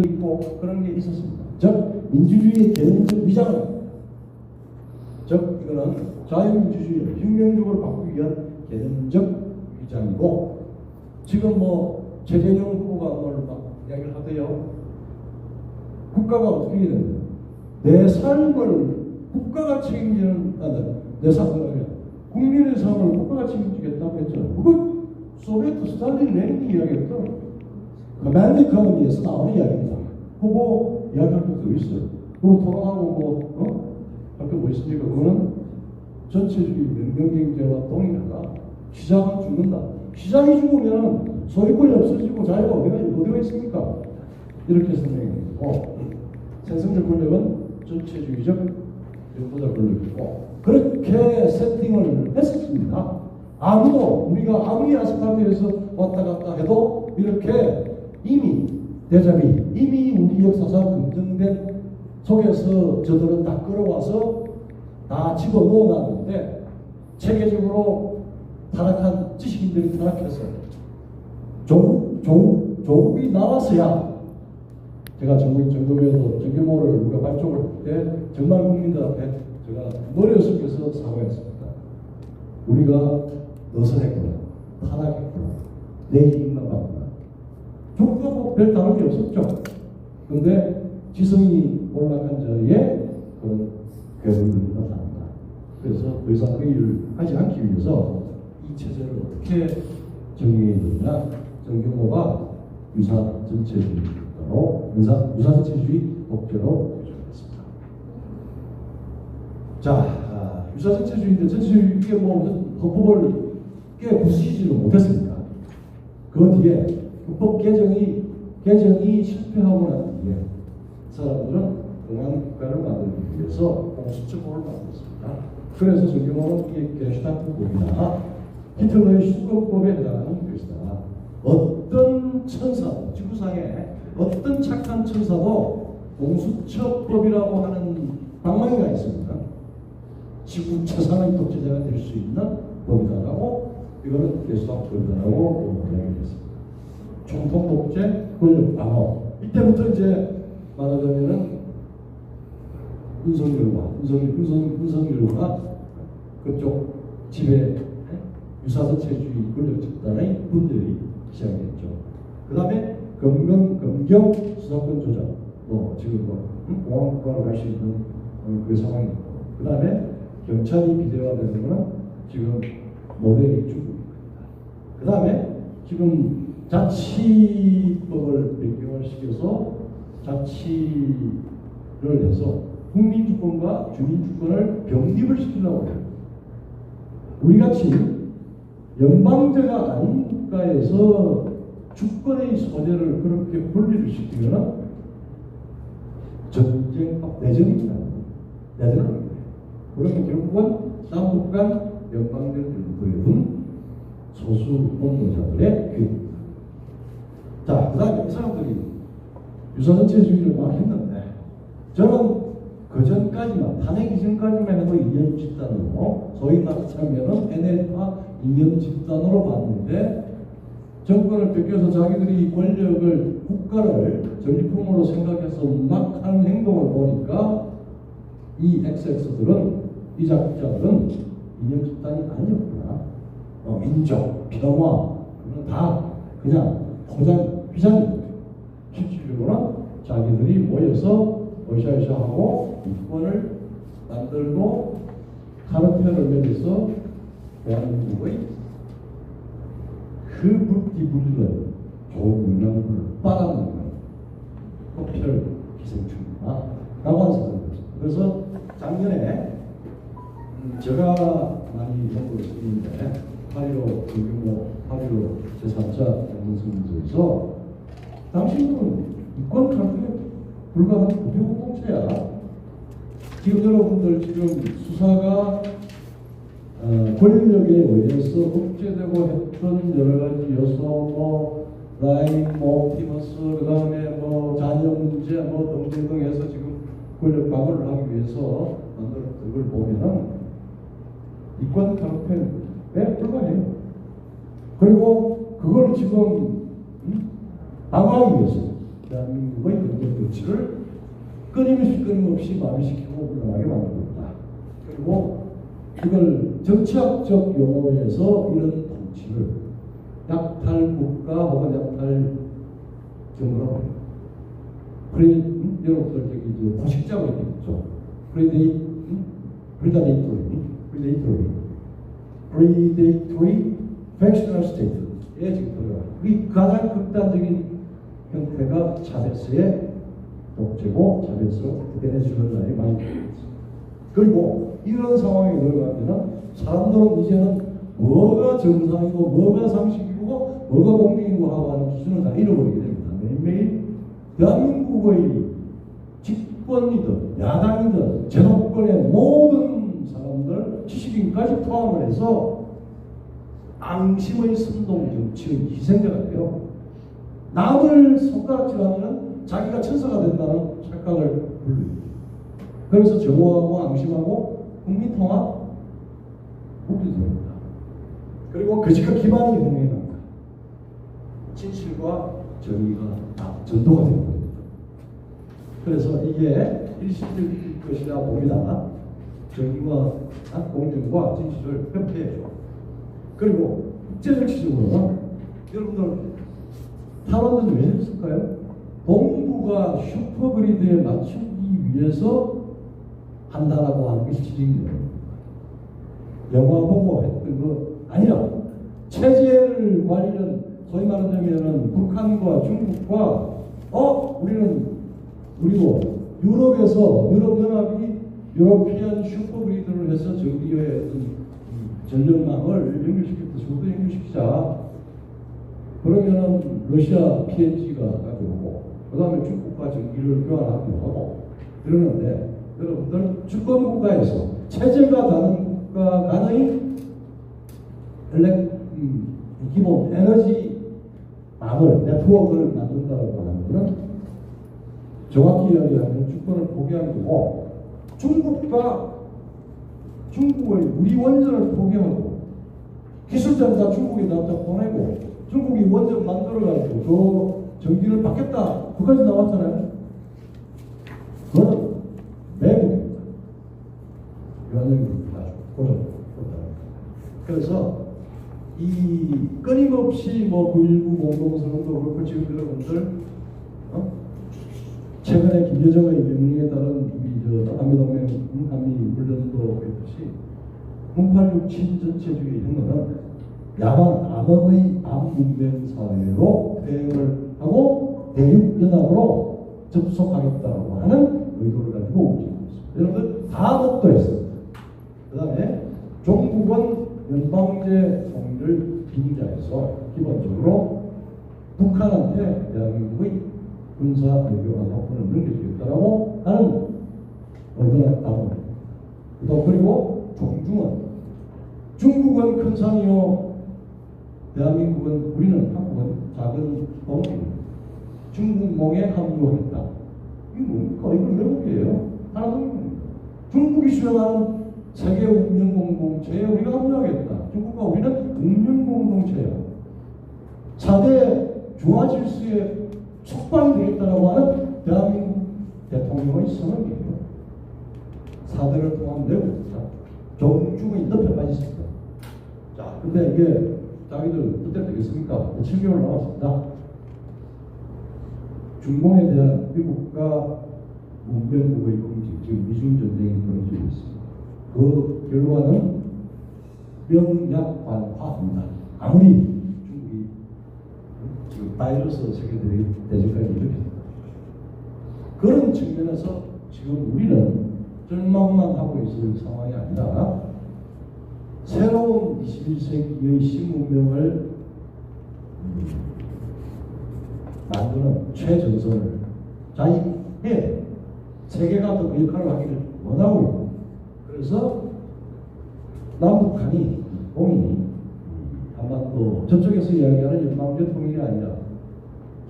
있고 그런 게 있었습니다. 즉 민주주의의 개념적 위장은 즉 이거는 자유민주주의를 혁명적으로 바꾸기 위한 개념적 위장이고 지금 뭐 최재형 후보가 오늘 막 이야기를 하대요. 국가가 어떻게 해야 되냐. 내 삶을 국가가 책임지는 내 삶을 국민의 삶을 국가가 책임지겠다고 했잖아요. 그거 소비에트 스탈린 레닌이 이야기했던 커맨드 이코노미에서 나오는 이야기입니다. 후보 이야기할 것도 있어요. 그거 토론하고 할게 뭐 있습니까? 그거는 전체주의 명경경제와 동일하다. 시장은 죽는다. 시장이 죽으면 소유권이 없어지고 자유가 어디가 있습니까? 이렇게 설명했고 생성적 권력은 전체주의적 연구자 권력이고 그렇게 세팅을 했었습니다. 우리가 아무리 아스팔트에서 왔다 갔다 해도 이렇게 이미 우리 역사상 검증된 속에서 저들은 다 끌어와서 다 집어넣어 놨는데 체계적으로 타락한 지식인들이 타락해서 조국이 나왔어야 제가 정교회도 정교모를 우리가 발족을 할 때 정말 국민들 앞에 제가 머리 숙여서 사과했습니다. 우리가 너선했구나, 타락했구나, 내 힘만 봤구나. 조국하고 별 다른 게 없었죠. 근데 지성이 올라간 자리에 그런 괴물들이 나타난다. 그래서 더 이상 그 일을 하지 않기 위해서 이 체제를 어떻게 정의해야 되냐. 정교모가 유사 전체주의로 유사 전체주의 독재로 규정했습니다. 자, 유사 전체주의인데 전체주의 이게 헌법을 꽤 부수시지를 못했습니다. 그 뒤에 헌법 개정이 실패하고 난 뒤에 사람들은 공화국가를 만들기 위해서 공수처법을 만들었습니다. 그래서 정교모는 이 게슈타포법이나 히틀러의 수거법에 해당하는 것이다. 어떤 천사도 지구상에 어떤 착한 천사도 공수처법이라고 하는 방망이가 있습니다. 지구 최상의 독재자가 될 수 있는 법이다라고 이거는 게슈타포법이다라고 이야기했습니다. 총통 독재, 권력 방어. 이때부터 이제 말하자면은 윤석열과 그쪽 지배 유사전체주의 권력 집단의 분들이 시작했죠. 그 다음에 검경 수사권 조작, 지금 공안국가로 갈 수 있는 그 상황이고, 그 다음에 경찰이 비대화되는 거는 지금 모델이 중국입니다. 그 다음에 지금 자치법을 변경을 시켜서 자치를 해서 국민주권과 주민주권을 병립을 시키려고 해요. 우리같이 연방제가 아닌 국가에서 주권의 소재를 그렇게 분리를 시키면 내전입니다. 내전을 하는 거예요. 그러면 결국은 남북 간 연방제를 들고 소수 공동자들의 교육입니다. 자, 그 다음에 이 사람들이 유사전체주의를 막 했는데 저는 그 전까지만 탄핵 이전까지만 해도 이념 집단으로 소위 말하자면은 NL파 이념 집단으로 봤는데 정권을 뺏겨서 자기들이 권력을 국가를 전리품으로 생각해서 막 하는 행동을 보니까 이 XX들은 이 작자들은 이념 집단이 아니었구나. 민족, 평화 그건 다 그냥 휘장입니다. 실질적으로는 자기들이 모여서 으쌰으쌰하고 이권을 만들고 카르텔을 맺어서 대한민국의 그 불기불리는 좋은 영향을 빨아먹는 흡혈 기생충이다 라고 하는 생각입니다. 그래서 작년에 제가 많이 연구를 했는데 8.15 대규모 8.15 제3차 공동선거에서 당신은 이권 카르텔에 불과한 부정공동체야. 지금 여러분들 지금 수사가 권력에 의해서 억제되고 했던 여러 가지 요소, 라임, 옵티머스, 그 다음에 자녀 문제, 등등 해서 지금 권력 방어를 하기 위해서 만들었던 걸 보면은 이권 카르텔에 불과해요. 그리고 그걸 지금 방어하기 위해서 대한민국의 경제 조치를 끊임없이 마비시키고 불안하게 만들고 있다. 그리고 이걸 정치학적 용어에서 이런 통치를 약탈국가 혹은 약탈 정부라고 해요. 여러분들 저기 포식자가 있겠죠. predatory factional state에 지금 들어가요. 이 가장 극단적인 형태가 차베스의 독재고 차베스가 베네수엘라에 많이 들어있습니다. 그리고 이런 상황에 들어가면 사람들은 이제는 뭐가 정상이고 뭐가 상식이고 뭐가 공익이고 하고 하는 기준을 다 잃어버리게 됩니다. 매일매일 대한민국의 집권이든 야당이든 제도권의 모든 사람들, 지식인까지 포함을 해서 앙심의 선동 정치의 희생자가 돼요. 남을 손가락질하면 자기가 천사가 된다는 착각을 불러요. 그래서 정오하고 앙심하고 국민통합 국민통합입니다. 그리고 그지가 기반이 형해납니다. 진실과 정의가 다 전도가 되는 겁니다. 그래서 이게 일시적일 것이라 봅니다. 정의와 공정과 진실을 협회해줘. 그리고 국제정치적으로는 여러분들 탈원전 왜 했을까요? 동부가 슈퍼그리드에 맞추기 위해서 한다라고 하는 것이 지적이에요. 영화 보고 했던 거 아니라 체제를 관련 소위 말하자면 북한과 중국과 우리도 유럽에서 유럽연합이 유로피안 슈퍼그리드를 해서 전기의 전력망을 연결시켰듯이 우리도 연결시키자. 그러면은 러시아 PNG가 가져오고 그 다음에 중국과 전기를 교환하기도 하고 이러는데 여러분들 주권국가에서 체제가 다른 국가 간의 기본 에너지 망을 네트워크를 만든다고 하는 것은 정확히 이야기하면 주권을 포기한 거고 중국의 우리 원전을 포기하고 기술자는 다 중국에 다 보내고 중국이 원전 만들어가지고 그 전기를 받겠다 그까지 나왔잖아요. 그거는 매국입니다. 그래서 이 끊임없이 9.19 공동선언도 그렇고 지금 여러분들 최근에 김여정의 명령에 따른 우리 한미동맹 한미훈련도 했듯이 0867 전체주의 행동은 야만 암흑의 암문명 사회로 대응을 하고 대륙연합으로 접속하겠다고 하는 의도를 가지고 움직이고 있습니다. 여러분들 다 목도했습니다. 그 다음에 종북은 연방제 통일을 빙자해서 기본적으로 북한한테 대한민국의 군사 외교관 학권을 넘겨주겠다라고 하는 의도가 나옵니다. 또 그리고 중국은 큰 산이요 대한민국은 우리는 한국은 작은 멍입니다. 중국몽에 합류했다. 이게 뭡니까? 이건 외국이에요. 하나도 중국이 수행하는 세계 운명공동체에 우리가 합류하겠다. 중국과 우리는 운명공동체예요. 4대 중화질서의 촉방이 되겠다라고 하는 대한민국 대통령의 선언이에요. 4대를 통한 내국입니다. 종중의 늪에까지 있습니다. 자, 근데 이게 자기들 뜻대로 되겠습니까? 7개월 남았습니다. 중공에 대한 미국과 문명국의 공식, 지금 미중전쟁이 벌어지고 있습니다. 그 결과는 명약관화입니다. 아무리 중국이 지금 바이러스 세계대회 대전까지 일으켰다. 그런 측면에서 지금 우리는 절망만 하고 있을 상황이 아니라 새로운 21세기의 신문명을 만드는 최전선을 자입해 세계가 더 그 역할을 하기를 원하고 있고 그래서 남북한이 공이 한반도 저쪽에서 이야기하는 연방제 통일이 아니라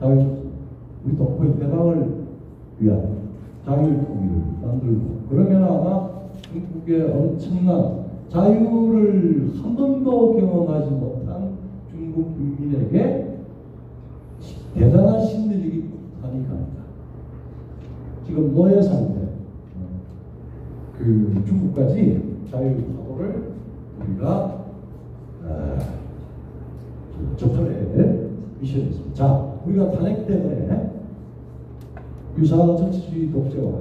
우리 동포의 해방을 위한 자율 통일을 만들고 그러면 아마 중국의 엄청난 자유를 한 번도 경험하지 못한 중국 국민에게 대단한 심리적인 북한이 갑니다. 지금 노예 상태, 그 중국까지 자유파도를 우리가 접근해 미션했습니다. 자, 우리가 탄핵 때문에 유사 정치주의 독재와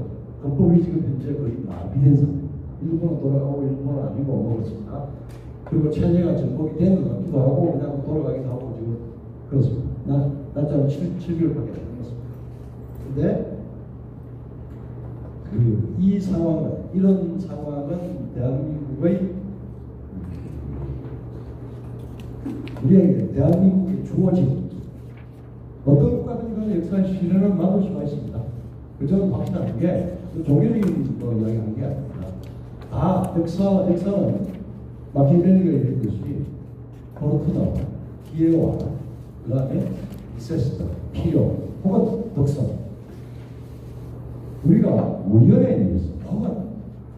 헌법이 지금 현재 거의 마비된 상태입니다. 일본은 돌아가고 일본은 아니고 먹었습니다. 그리고 체제가 전복이 된 것 같기도 하고 그냥 돌아가기도 하고 지금 그렇습니다. 낮잠을 7개월밖에 안 했습니다. 근데 이 상황은, 이런 상황은 대한민국의 우리에게 대한민국이 주어진 어떤 국가든지 간에 역사의 시련을 만들 수가 있습니다. 저는 확신하는 게 종교적인 거 이야기하는 게 아닙니다. 다 역사는 마키아벨리가 얘기했듯이 포르투나와 기회와 그 다음에 리세스터, 필요 혹은 덕성, 우리가 우연에 의해서 혹은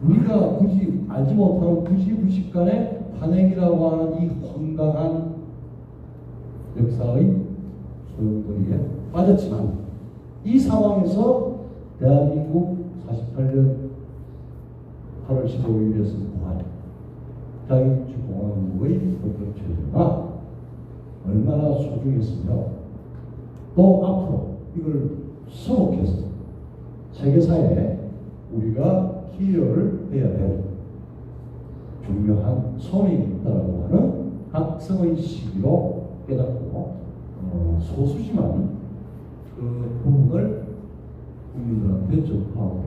우리가 굳이 알지 못하는 구시구식간의 탄핵이라고 하는 이 황당한 역사의 소용돌이에 빠졌지만 이 상황에서 대한민국 48년 8월 15일에 선포한 자유민주공화국의 헌법체제가 얼마나 소중했으며 또 앞으로 이걸 수록해서 세계사에 우리가 기여를 해야 될 중요한 소명이 있다고 하는 각성의 시기로 깨닫고 소수지만 그 부분을 국민들한테 전파하고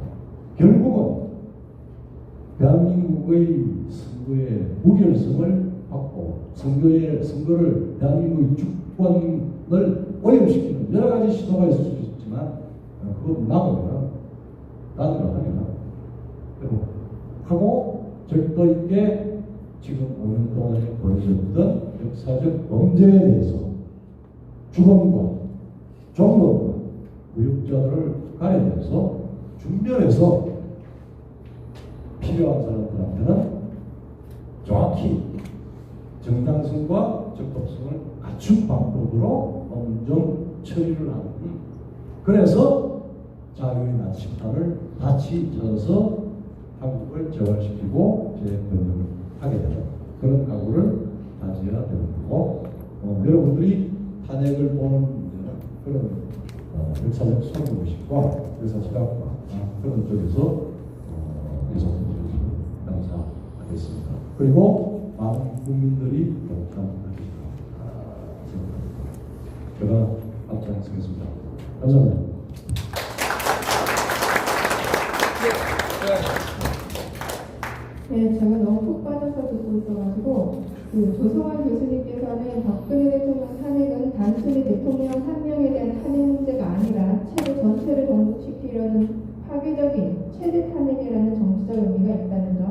결국은 대한민국의 선거의 무결성을 받고 선거를 대한민국의 주권을 오염시키는 여러 가지 시도가 있을 수 있지만 그걸 막으면 단일을 하면 하고 절도 있게 지금 5년 동안에 벌어졌던 역사적 범죄에 대해서 주범과 종로과 무역자들을 가려내서 준비해서 필요한 사람들한테는 정확히 정당성과 적법성을 갖춘 방법으로 엄정 처리를 하는, 그래서 자유의 나침반을 같이 져서 한국을 재활시키고 재건설을 하게 되는 그런 각오를 가져야 되는 거고, 여러분들이 탄핵을 보는 문제는 그런 역사적 소명의식과 역사시각과 그런 쪽에서 감사하겠습니다. 그리고 많은 국민들이 동참하시길 생각합니다. 제가 앞장서겠습니다. 감사합니다. 네, 제가 너무 푹 빠져서 듣고 있어가지고 조성환 교수님께서는 박근혜 대통령 탄핵은 단순히 대통령 한 명에 대한 탄핵 문제가 아니라 체제 전체를 전복시키려는 파괴적인 체제 탄핵이라는 정치적 의미가 있다는 점,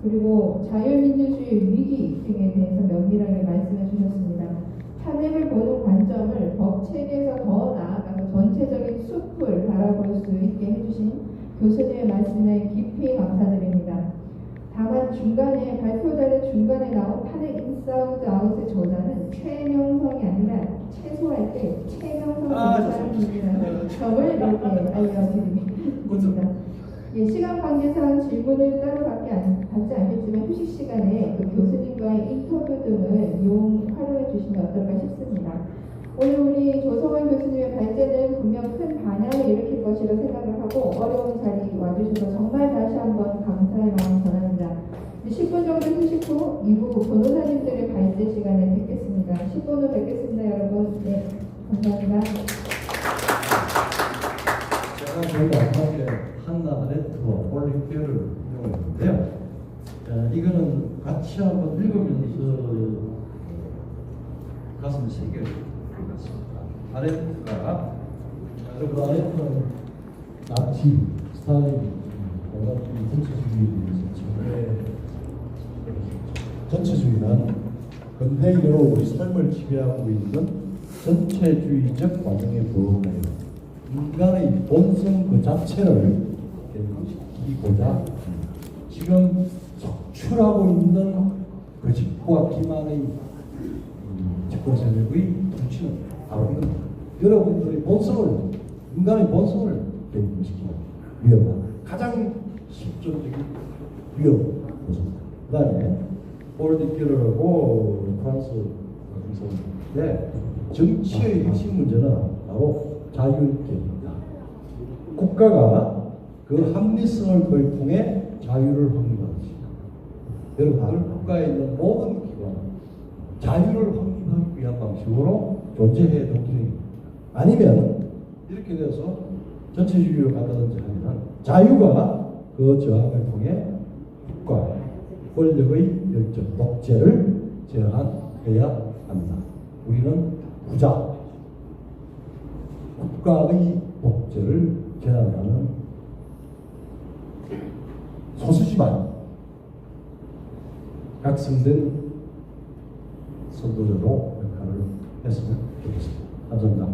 그리고 자유민주주의 위기 등에 대해서 면밀하게 말씀해 주셨습니다. 탄핵을 보는 관점을 법 체계에서 더 나아가서 전체적인 숲을 바라볼 수 있게 해주신 교수님의 말씀에 깊이 감사드립니다. 다만 중간에 발표자의 중간에 나온 탄핵 인사우드 아웃의 저자는 최명성이 아니라 최소할 때 최명성 검사님이라는 점을 이렇게 알려드립니다. 예, 시간 관계상 질문을 따로 받지 않겠지만 휴식 시간에 그 교수님과의 인터뷰 등을 활용해 주시면 어떨까 싶습니다. 오늘 우리 조성환 교수님의 발제는 분명 큰 반향을 일으킬 것이라 생각을 하고 어려운 자리에 와주셔서 정말 다시 한번 감사의 마음 전합니다. 10분 정도 휴식 후 2부 변호사님들의 발제 시간에 뵙겠습니다. 10분 후 뵙겠습니다, 여러분. 네, 감사합니다. 제가 저희 마지막에 한나 아레트와 올림피아를 이용했는데요. 이거는 같이 한번 읽으면서 가슴 세계를 읽었습니다. 아레트가 여러분, 아레트는 나치, 스탈린, 공산주의, 전체주의에 대해서 전체주의는 근대인으로 우리 삶을 지배하고 있는 전체주의적 과정의 범위예요. 인간의 본성 그 자체를 지키고자 지금 속출하고 있는 거짓과 기만의 집권 세력의 통치는 바로 이겁니다. 여러분들의 본성을 인간의 본성을 배신시키는 위험한 가장 실존적인 위험 요소입니다. 그 다음에 폴디큐러라고 프랑스 의사인데 정치의 핵심 문제는 바로 자유입니다. 국가가 그 합리성을 통해 자유를 확립하겠습니다. 여러분들 국가에 있는 모든 기관은 자유를 확립하기 위한 방식으로 존재해 도끼입니다. 아니면 이렇게 돼서 전체주의로 간다든지 하면 자유가 그 저항을 통해 국가 권력의 열정, 독재를 제한해야 합니다. 우리는 부자 국가의 독재를 제한하는 소수지만 각성된 선도자로 역할을 했으면 좋겠습니다. 감사합니다.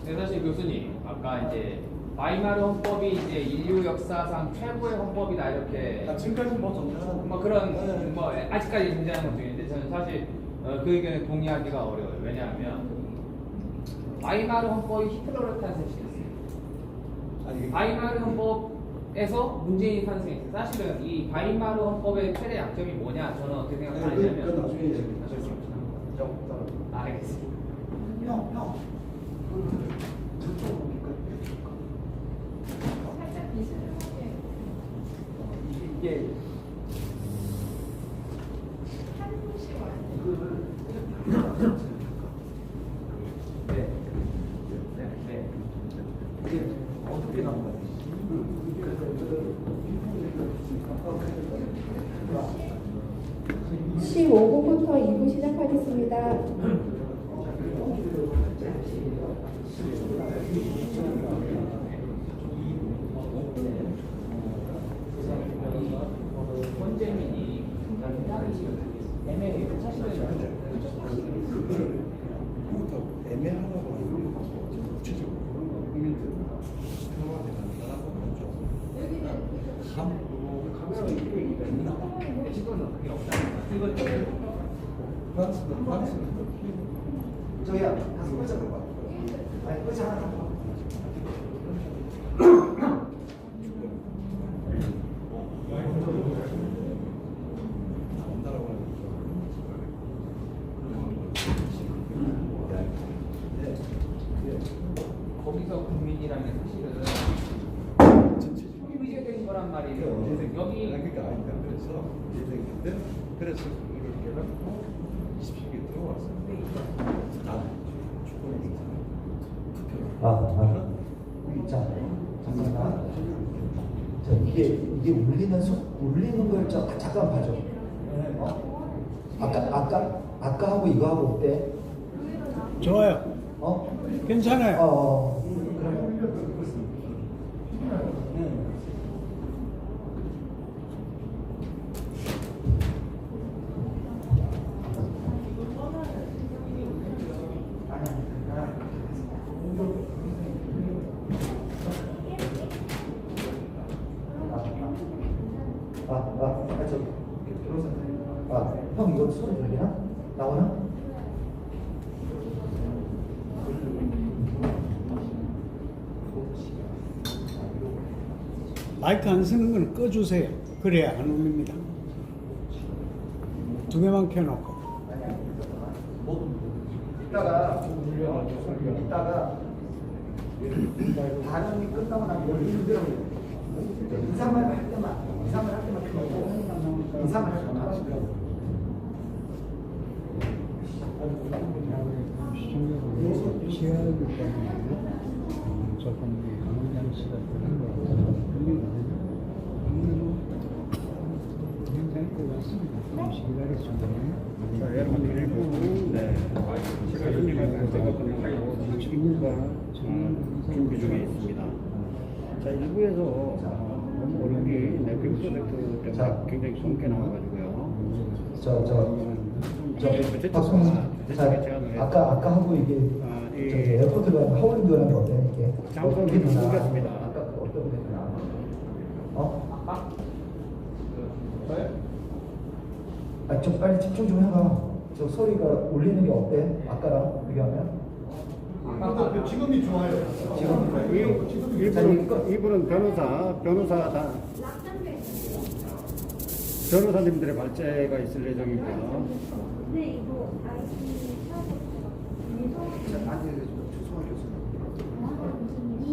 네, 사실 교수님, 아까 이제 바이마르 헌법이 이제 인류 역사상 최고의 헌법이다 이렇게 지금까지 뭐 정리하는 뭐 그런 뭐 아직까지 존재하는 것 중인데 저는 사실 그 의견에 동의하기가 어려워요. 왜냐하면 바이마르 헌법이 히틀러를 탄생시켰어요. 바이마르 헌법에서 문재인이 탄생했어요. 사실은 이 바이마르 헌법의 최대 약점이 뭐냐? 저는 어떻게 생각하냐면 그건 나중에 얘기하겠습니다. 알겠습니다. 이게 네. 이게 어떻게 나온 거예요? 15분부터 2부 시작하겠습니다. 권재민이 애매해요. 사실은 애매하다고 하는 구체적으로 국민들 평화에 간다라고 하죠. 시도는 그게 없다니까. 이건 프랑스는 저기야, 가서 꽂아 봐봐. 아니, 꽂아 하나 더. 거기서 국민이라는 게 사실은 의제된 거란 말이에요. 여기 그러니까 아니다. 그래서 예정인데 그래서 그걸 깨닫고 20세기에 들어왔어요. 다 축구를 자, 잠깐만. 자, 이게 울리는 걸 잠깐 봐줘. 아까 하고 이거 하고 어때? 좋아요. 괜찮아요. 그럼. 형 이거 소리 들리나? 나오나? 마이크 안 쓰는 건 꺼주세요. 그래야 안 울립니다. 두 개만 켜놓고. 이따가 발언이 끝나고 나면 열리는 대로 인사말 할 때만 켜놓고 인사말 할 때만 시야하기 때문에 조금 강장시가 되는 것 같아요. 굉장히 것 같습니다. 잠시 기다렸습니다. 준비 중에 있습니다. 자, 일부에서 올림픽 랩핑 프로젝트 때문에 굉장히 손게 나와가지고요. 아까 하고 이게 저기 에어포트 가면 하울링 들어가는 거 어때? 이게 장소는 어떻게 되나? 모르겠습니다. 아까 그 어떤 게 되나? 좀 빨리 집중 좀 해봐. 저 소리가 울리는 게 어때? 아까랑 비교하면? 지금이 좋아요. 이분은 변호사님들의 발제가 있을 예정이고요. 네, 이거 IT 샤워 아니, 조성환 교수님. 이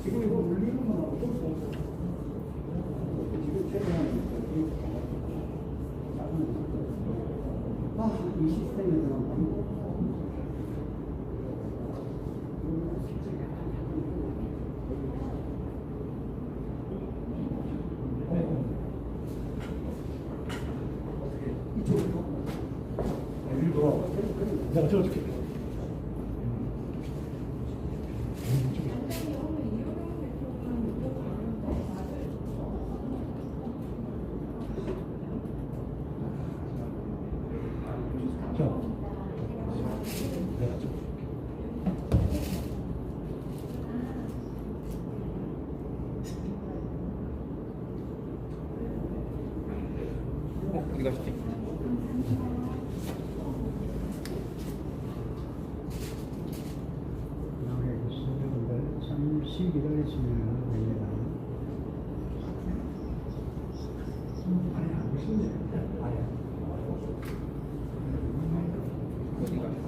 지금 이거 울리는 건 어쩔 수 없어요. 지금 최대한 이 시스템에서는 내가 들어줄게. 자, 내가 좀. 어디 가시지? 잠시 기다리시면 됩니다. 어디 가시지?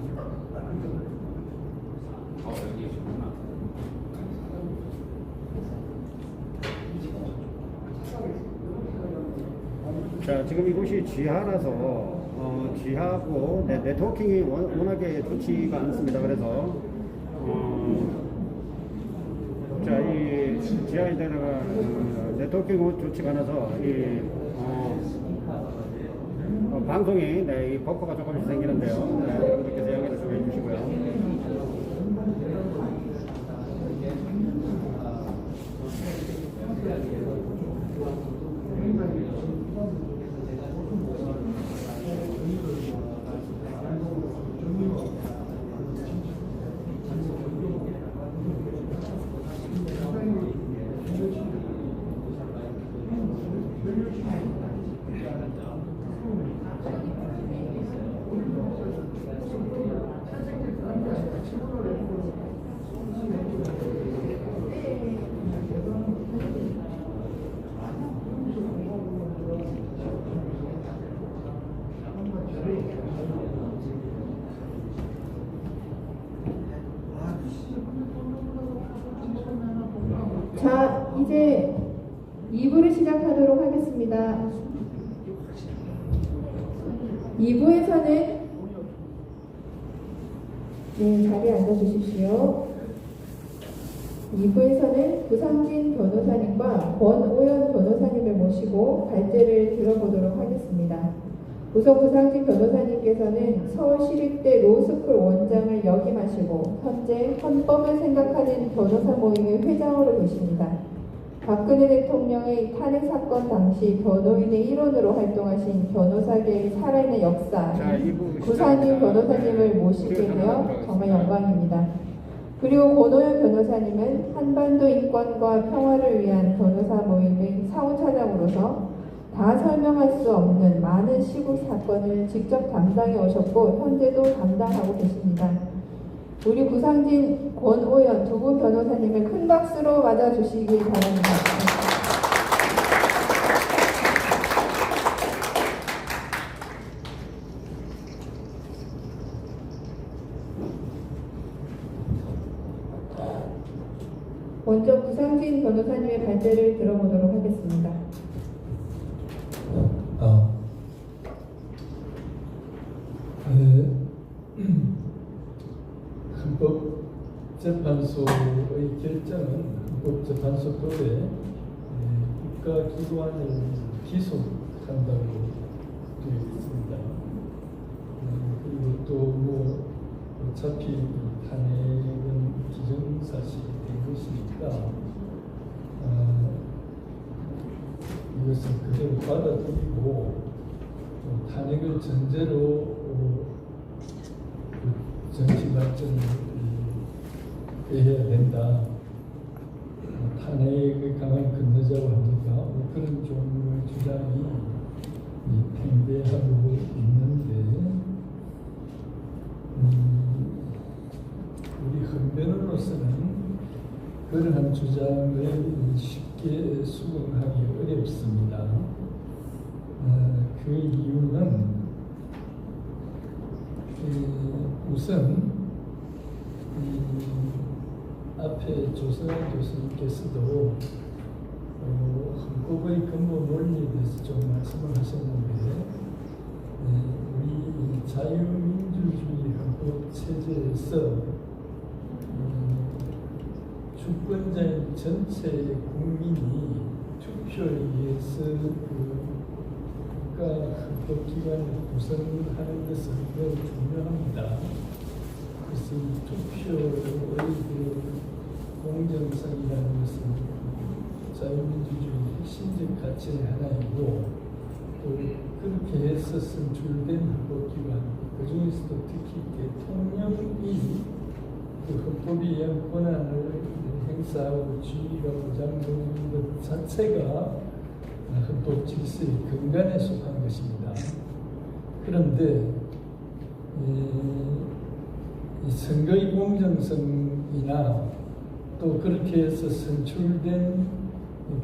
여기 계시구나. 자, 지금 이곳이 지하라서 지하고 네트워킹이 워낙에 좋지가 않습니다. 그래서 자, 이 지하에다가 네트워킹이 좋지가 않아서 이 방송이 이 버퍼가 조금씩 생기는데요. 여러분들께서 양해를 좀 해주시고요. 자, 이제 2부를 시작하도록 하겠습니다. 2부에서는 자리에 앉아주십시오. 2부에서는 구상진 변호사님과 권오연 변호사님을 모시고 발제를 들어보도록 하겠습니다. 우선 구상진 변호사님께서는 서울시립대 로스쿨 원장을 역임하시고 현재 헌법을 생각하는 변호사 모임의 회장으로 계십니다. 박근혜 대통령의 탄핵 사건 당시 변호인의 일원으로 활동하신 변호사계의 살아있는 역사 구상진 변호사님을 모시게 되어 정말 영광입니다. 그리고 권오연 변호사님은 한반도 인권과 평화를 위한 변호사 모임의 사무차장으로서 다 설명할 수 없는 많은 시국 사건을 직접 담당해 오셨고 현재도 담당하고 계십니다. 우리 구상진, 권오연 두 분 변호사님을 큰 박수로 맞아주시기 바랍니다. 먼저 구상진 변호사님의 발제를 들어보도록 하겠습니다. 헌법재판소의 결정은 헌법재판소법에 국가기관을 기소한다고 되어 있습니다. 그리고 또 어차피 탄핵은 기정사실이 된 것이니까 이것은 그대로 받아들이고 탄핵을 전제로 정치 발전을 해야 된다. 탄핵의 강을 건너자고 합니까? 뭐 그런 종류의 주장이 팽배하고 있는데 우리 헌변으로서는 그러한 주장을 쉽게 수긍하기 어렵습니다. 그 이유는 우선 앞에 조성환 교수님께서도 헌법의 근본 원리에 대해서 좀 말씀을 하셨는데 우리 자유민주주의 헌법 체제에서 주권자인 전체 국민이 투표에 의해서 국가 헌법기관을 구성하는 것은 매우 중요합니다. 그래서 투표의 공정성이라는 것은 자유민주주의 핵심적 가치의 하나이고 또 그렇게 해서 선출된 헌법기관 그 중에서도 특히 대통령이 그 헌법에 의한 권한을 행사하고 지위가 보장되는 것 자체가 헌법 질서의 근간에 속한 것입니다. 그런데 이 선거의 공정성이나 또 그렇게 해서 선출된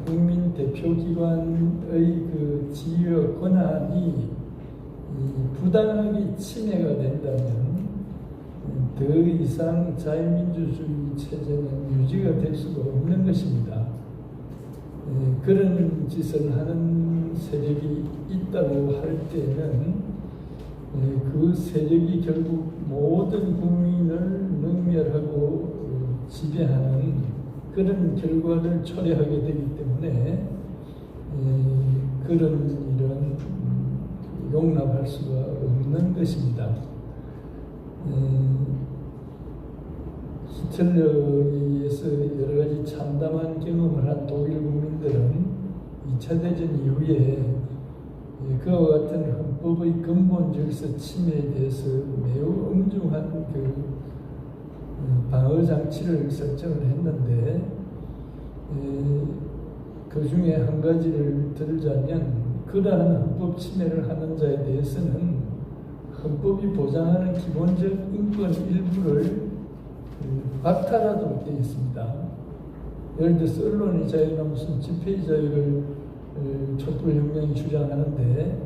국민 대표기관의 그 지위와 권한이 부당하게 침해가 된다면 더 이상 자유민주주의 체제는 유지가 될 수가 없는 것입니다. 그런 짓을 하는 세력이 있다고 할 때는 그 세력이 결국 모든 국민을 능멸하고 지배하는 그런 결과를 초래하게 되기 때문에 그런 일은 용납할 수가 없는 것입니다. 히틀러에 의해서 여러 가지 참담한 경험을 한 독일 국민들은 2차 대전 이후에 그와 같은 헌법의 근본 질서 침해에 대해서 매우 엄중한 그 방어 장치를 설정을 했는데 그 중에 한 가지를 들자면 그러한 헌법 침해를 하는 자에 대해서는 헌법이 보장하는 기본적 인권 일부를 박탈하도록 되어 있습니다. 예를 들어서 언론의 자유나 무슨 집회의 자유를 촛불혁명이 주장하는데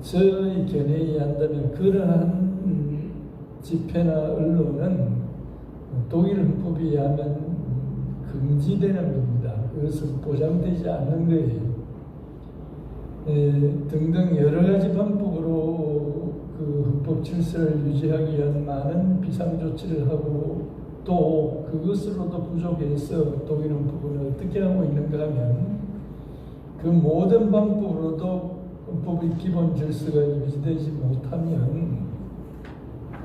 저의 견해에 의한다면 그러한 집회나 언론은 독일 헌법에 의하면 금지되는 겁니다. 그것은 보장되지 않는 거예요. 등등 여러 가지 방법으로 그 헌법 질서를 유지하기 위한 많은 비상 조치를 하고 또 그것으로도 부족해서 독일 헌법은 어떻게 하고 있는가 하면 그 모든 방법으로도 헌법의 기본 질서가 유지되지 못하면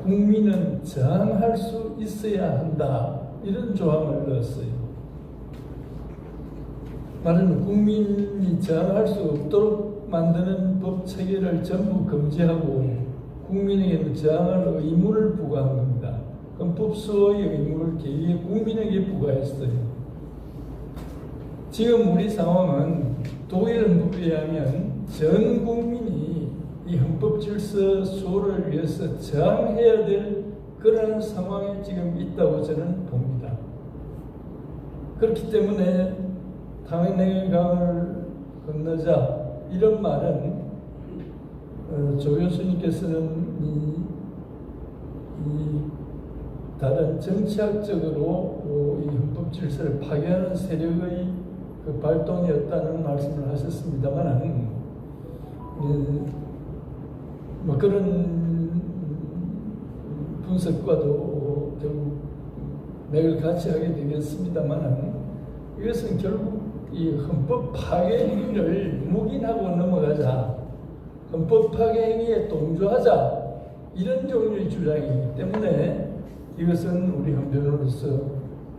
국민은 저항할 수 있어야 한다 이런 조항을 넣었어요. 말하는 국민이 저항할 수 없도록 만드는 법 체계를 전부 금지하고 국민에게는 저항할 의무를 부과한 겁니다. 헌법 수호의 의무를 개인의 국민에게 부과했어요. 지금 우리 상황은 독일 헌법에 의하면 전 국민이 이 헌법 질서 수호를 위해서 저항해야 될 그런 상황에 지금 있다고 저는 봅니다. 그렇기 때문에 탄핵의 강을 건너자 이런 말은 조 교수님께서는 이 다른 정치학적으로 이 헌법 질서를 파괴하는 세력의 그 발동이었다는 말씀을 하셨습니다만 뭐 그런 분석과도 결국 맥을 같이 하게 되겠습니다만 이것은 결국 이 헌법 파괴 행위를 묵인하고 넘어가자, 헌법 파괴 행위에 동조하자 이런 종류의 주장이기 때문에 이것은 우리 헌변으로서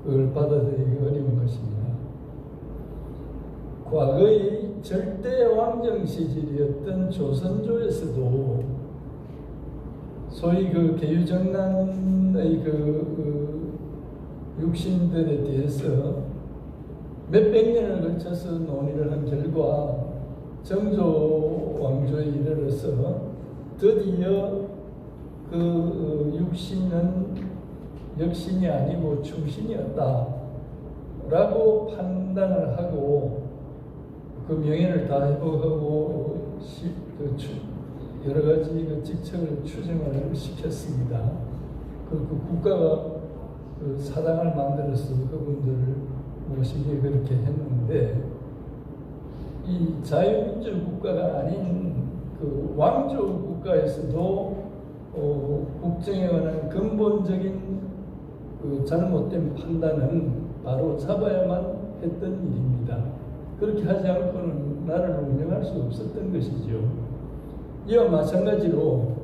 그걸 받아들이기 어려운 것입니다. 과거의 절대 왕정 시절이었던 조선조에서도 소위 그 계유정난의 그 육신들에 대해서 몇백 년을 걸쳐서 논의를 한 결과 정조 왕조에 이르러서 드디어 그 육신은 역신이 아니고 충신이었다 라고 판단을 하고 그 명예를 다 회복하고 여러 가지 그 직책을 추정을 시켰습니다. 그 국가가 그 사당을 만들어서 그분들을 모시게 그렇게 했는데, 이 자유민주 국가가 아닌 그 왕조 국가에서도 국정에 관한 근본적인 그 잘못된 판단은 바로 잡아야만 했던 일입니다. 그렇게 하지 않고는 나라를 운영할 수 없었던 것이죠. 이와 마찬가지로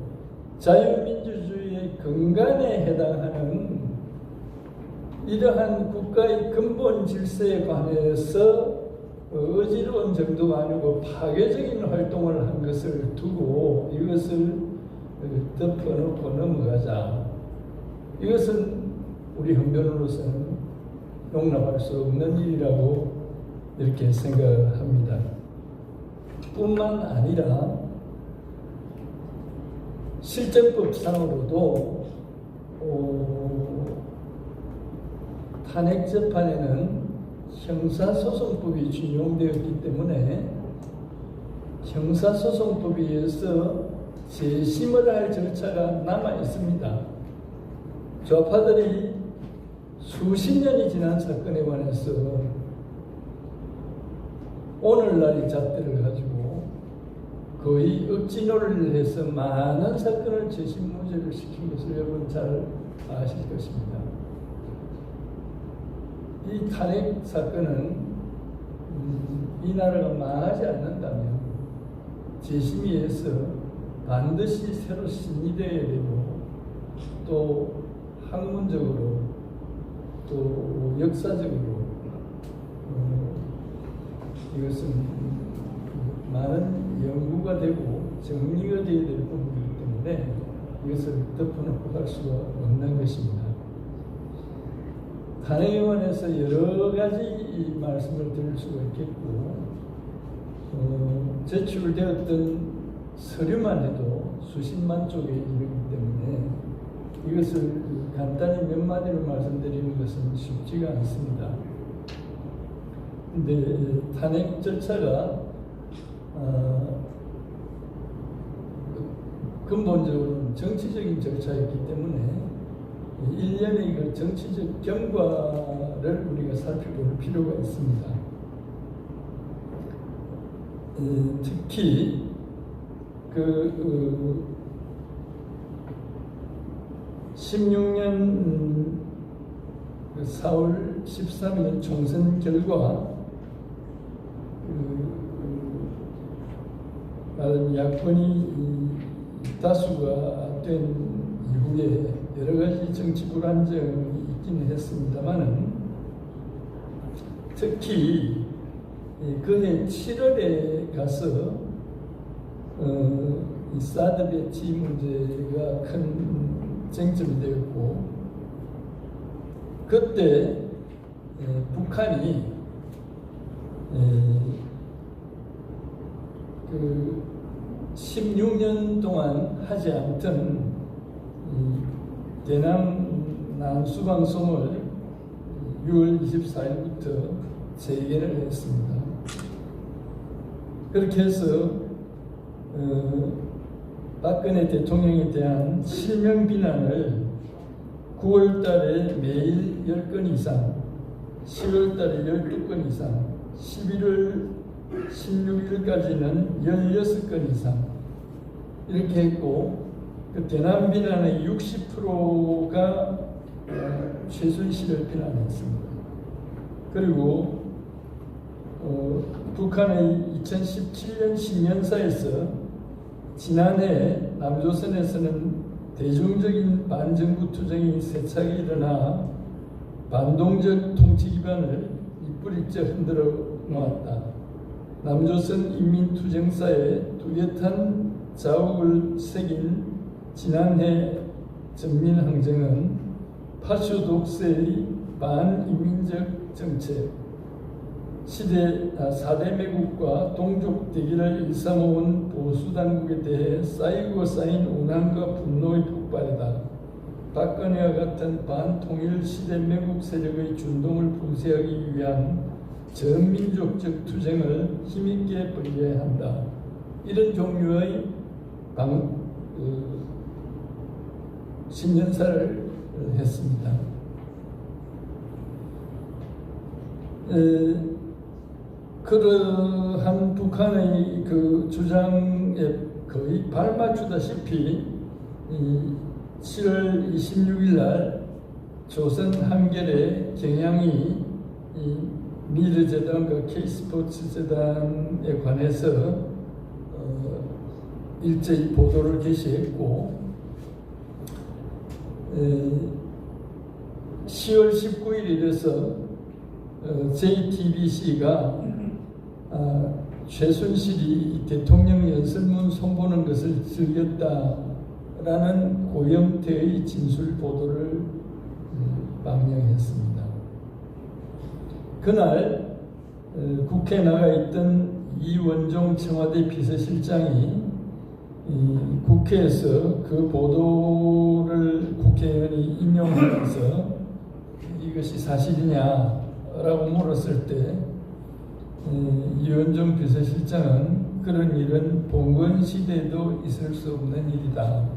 자유민주주의의 근간에 해당하는 이러한 국가의 근본 질서에 관해서 어지러운 정도가 아니고 파괴적인 활동을 한 것을 두고 이것을 덮어놓고 넘어가자. 이것은 우리 헌변으로서는 용납할 수 없는 일이라고 이렇게 생각합니다. 뿐만 아니라 실정법상으로도 탄핵 재판에는 형사소송법이 준용되었기 때문에 형사소송법에 의해서 재심을 할 절차가 남아 있습니다. 좌파들이 수십 년이 지난 사건에 관해서 오늘날의 잣대를 가지고 거의 억지노를 해서 많은 사건을 재심무죄를 시킨 것을 여러분 잘 아실 것입니다. 이 탄핵 사건은 이 나라가 망하지 않는다면 재심위에서 반드시 새로 신의되어야 되고, 또 학문적으로 또 역사적으로 이것은 많은 연구가 되고 정리가 되어야 될 부분이기 때문에 이것을 덮어놓고 갈 수가 없는 것입니다. 탄핵에 관해서 여러 가지 말씀을 드릴 수가 있겠고, 제출되었던 서류만 해도 수십만 쪽에 이르기 때문에 이것을 간단히 몇 마디로 말씀드리는 것은 쉽지가 않습니다. 근데 탄핵 절차가 근본적으로는 정치적인 절차였기 때문에 일련의 그 정치적 경과를 우리가 살펴볼 필요가 있습니다. 특히 16년 4월 13일 총선 결과 야권이 다수가 된 이후에 여러 가지 정치 불안정이 있기는 했습니다만은, 특히 그해 7월에 가서 이 사드 배치 문제가 큰 쟁점이 되었고, 그때 북한이 그 16년 동안 하지 않던 대남 난수방송을 6월 24일부터 재개를 했습니다. 그렇게 해서 박근혜 대통령에 대한 실명 비난을 9월 달에 매일 10건 이상, 10월 달에 12건 이상, 11월 16일까지는 16건 이상 이렇게 했고, 그 대남 비난의 60%가 최순실을 비난했습니다. 그리고 북한의 2017년 신년사에서 지난해 남조선에서는 대중적인 반정부 투쟁이 세차게 일어나 반동적 통치 기반을 이뿌리째 흔들어 놓았다. 남조선 인민투쟁사에 뚜렷한 자욱을 새긴 지난해 전민항쟁은 파쇼 독재의 반인민적 정책, 4대 매국과 동족 대결을 일삼아온 보수 당국에 대해 쌓이고 쌓인 운함과 분노의 폭발이다. 박근혜와 같은 반통일 시대 매국 세력의 준동을 봉쇄하기 위한 전민족적 투쟁을 힘있게 벌여야 한다. 이런 종류의 신년사를 했습니다. 그러한 북한의 그 주장에 거의 발맞추다시피 7월 26일 날 조선 한겨레 경향이 미르재단과 K스포츠재단에 관해서 일제히 보도를 게시했고 10월 19일에 이래서 JTBC가 최순실이 대통령 연설문 선보는 것을 즐겼다라는 고영태의 진술 보도를 방영했습니다. 그날 국회에 나가 있던 이원종 청와대 비서실장이 국회에서 그 보도를 국회의원이 인용하면서 이것이 사실이냐라고 물었을 때 이원종 비서실장은 그런 일은 봉건 시대에도 있을 수 없는 일이다.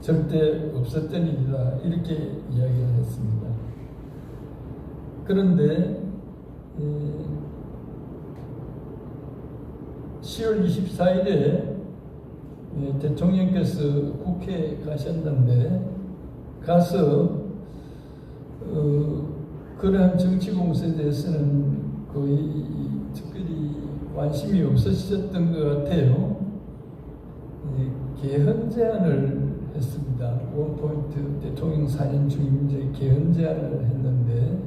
절대 없었던 일이다. 이렇게 이야기를 했습니다. 그런데 10월 24일에 대통령께서 국회에 가셨는데 가서 그러한 정치 공세에 대해서는 거의 특별히 관심이 없으셨던 것 같아요. 개헌 제안을 했습니다. 원포인트 대통령 4년 중임 이제 개헌 제안을 했는데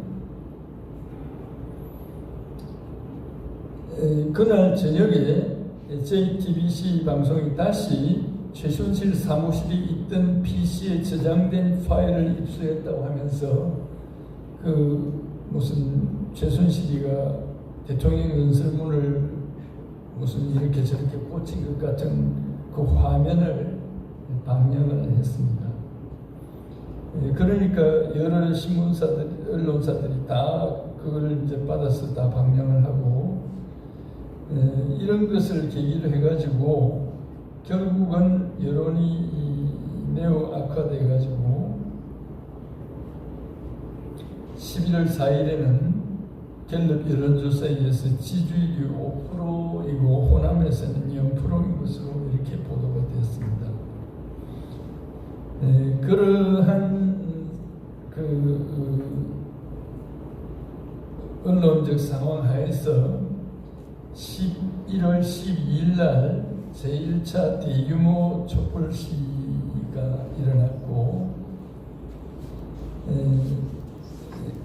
그날 저녁에 JTBC 방송이 다시 최순실 사무실이 있던 PC에 저장된 파일을 입수했다고 하면서 그 무슨 최순실이가 대통령 연설문을 무슨 이렇게 저렇게 꽂힌 것 같은 그 화면을 방영을 했습니다. 그러니까 여러 신문사들, 언론사들이 다 그걸 이제 받아서 다 방영을 하고 이런 것을 계기로 해가지고 결국은 여론이 매우 악화돼가지고 11월 4일에는 갤럽 여론조사에 의해서 지지율이 5%이고 호남에서는 0%인 것으로 이렇게 보도가 됐습니다. 그러한 언론적 상황 하에서 11월 12일 날 제1차 대규모 촛불 시위가 일어났고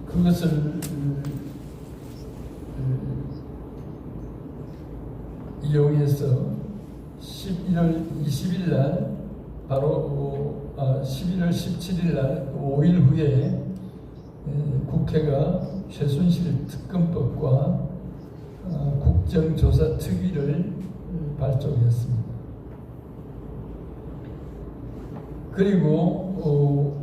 그것을 이용해서 11월 20일 날 바로 11월 17일 날 5일 후에 국회가 최순실 특검법과 국정조사 특위를 발족했습니다. 그리고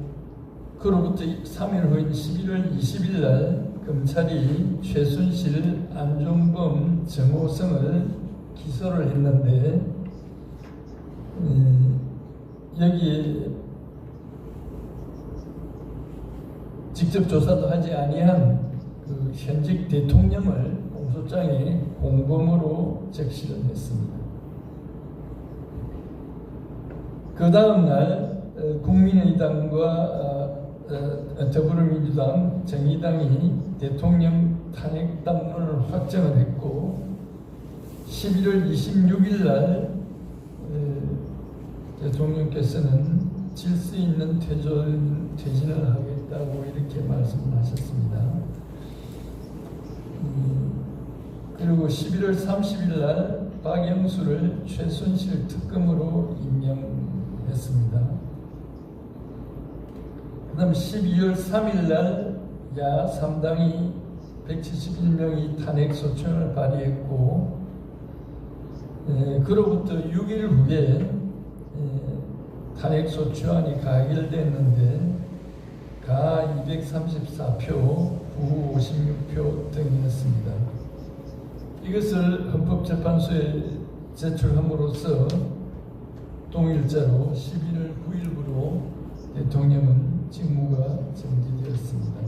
그로부터 3일 후인 11월 20일 날 검찰이 최순실, 안종범, 정호성을 기소를 했는데 여기에 직접 조사도 하지 아니한 그 현직 대통령을 공소장에 공범으로 적시를 했습니다. 그 다음 날 국민의당과 더불어민주당, 정의당이 대통령 탄핵 당론을 확정을 했고 11월 26일 날 대통령께서는 질서 있는 퇴진을 하겠다고 이렇게 말씀을 하셨습니다. 그리고 11월 30일 날 박영수를 최순실 특검으로 임명했습니다. 그 다음 12월 3일 날 야 3당이 171명이 탄핵 소추안을 발의했고 그로부터 6일 후에 탄핵 소추안이 가결됐는데 가 234표, 부 56표 등이었습니다. 이것을 헌법재판소에 제출함으로써 동일자로 11월 9일부로 대통령은 직무가 정지되었습니다.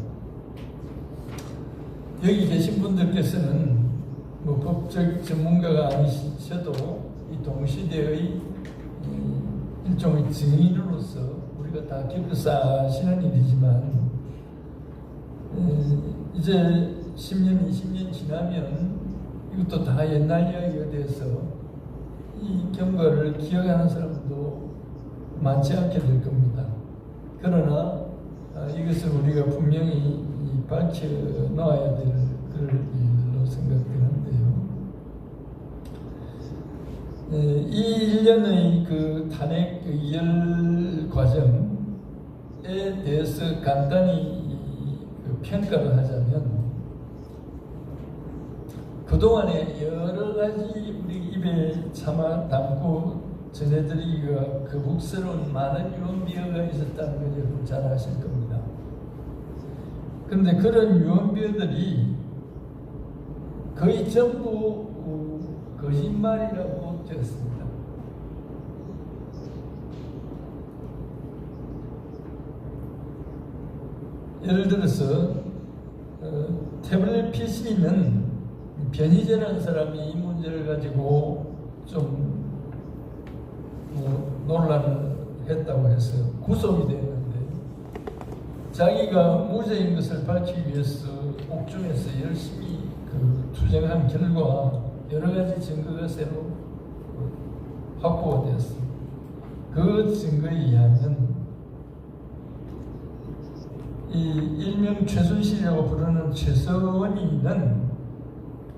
여기 계신 분들께서는 뭐 법적 전문가가 아니셔도 이 동시대의 일종의 증인으로서 우리가 다 겪어사시는 일이지만 이제 10년, 20년 지나면 이것도 다 옛날 이야기가 돼서 이 경과를 기억하는 사람도 많지 않게 될 겁니다. 그러나 이것을 우리가 분명히 밝혀 놔야 될 그럴 일로 생각되는데요. 이 1년의 그 탄핵 의결 과정에 대해서 간단히 평가를 하자면 그동안에 여러 가지 우리 입에 참아 담고 전해드리기가 거북스러운 많은 유언비어가 있었다는 걸 여러분 잘 아실 겁니다. 그런데 그런 유언비어들이 거의 전부 거짓말이라고 되었습니다. 예를 들어서 태블릿 PC는 변희재라는 사람이 이 문제를 가지고 좀 논란을 했다고 해서 구속이 됐는데 자기가 무죄인 것을 밝히기 위해서 옥중에서 열심히 투쟁한 결과 여러 가지 증거가 새로 확보가 되었습니다. 그 증거에 의하면 이 일명 최순실이라고 부르는 최서원이는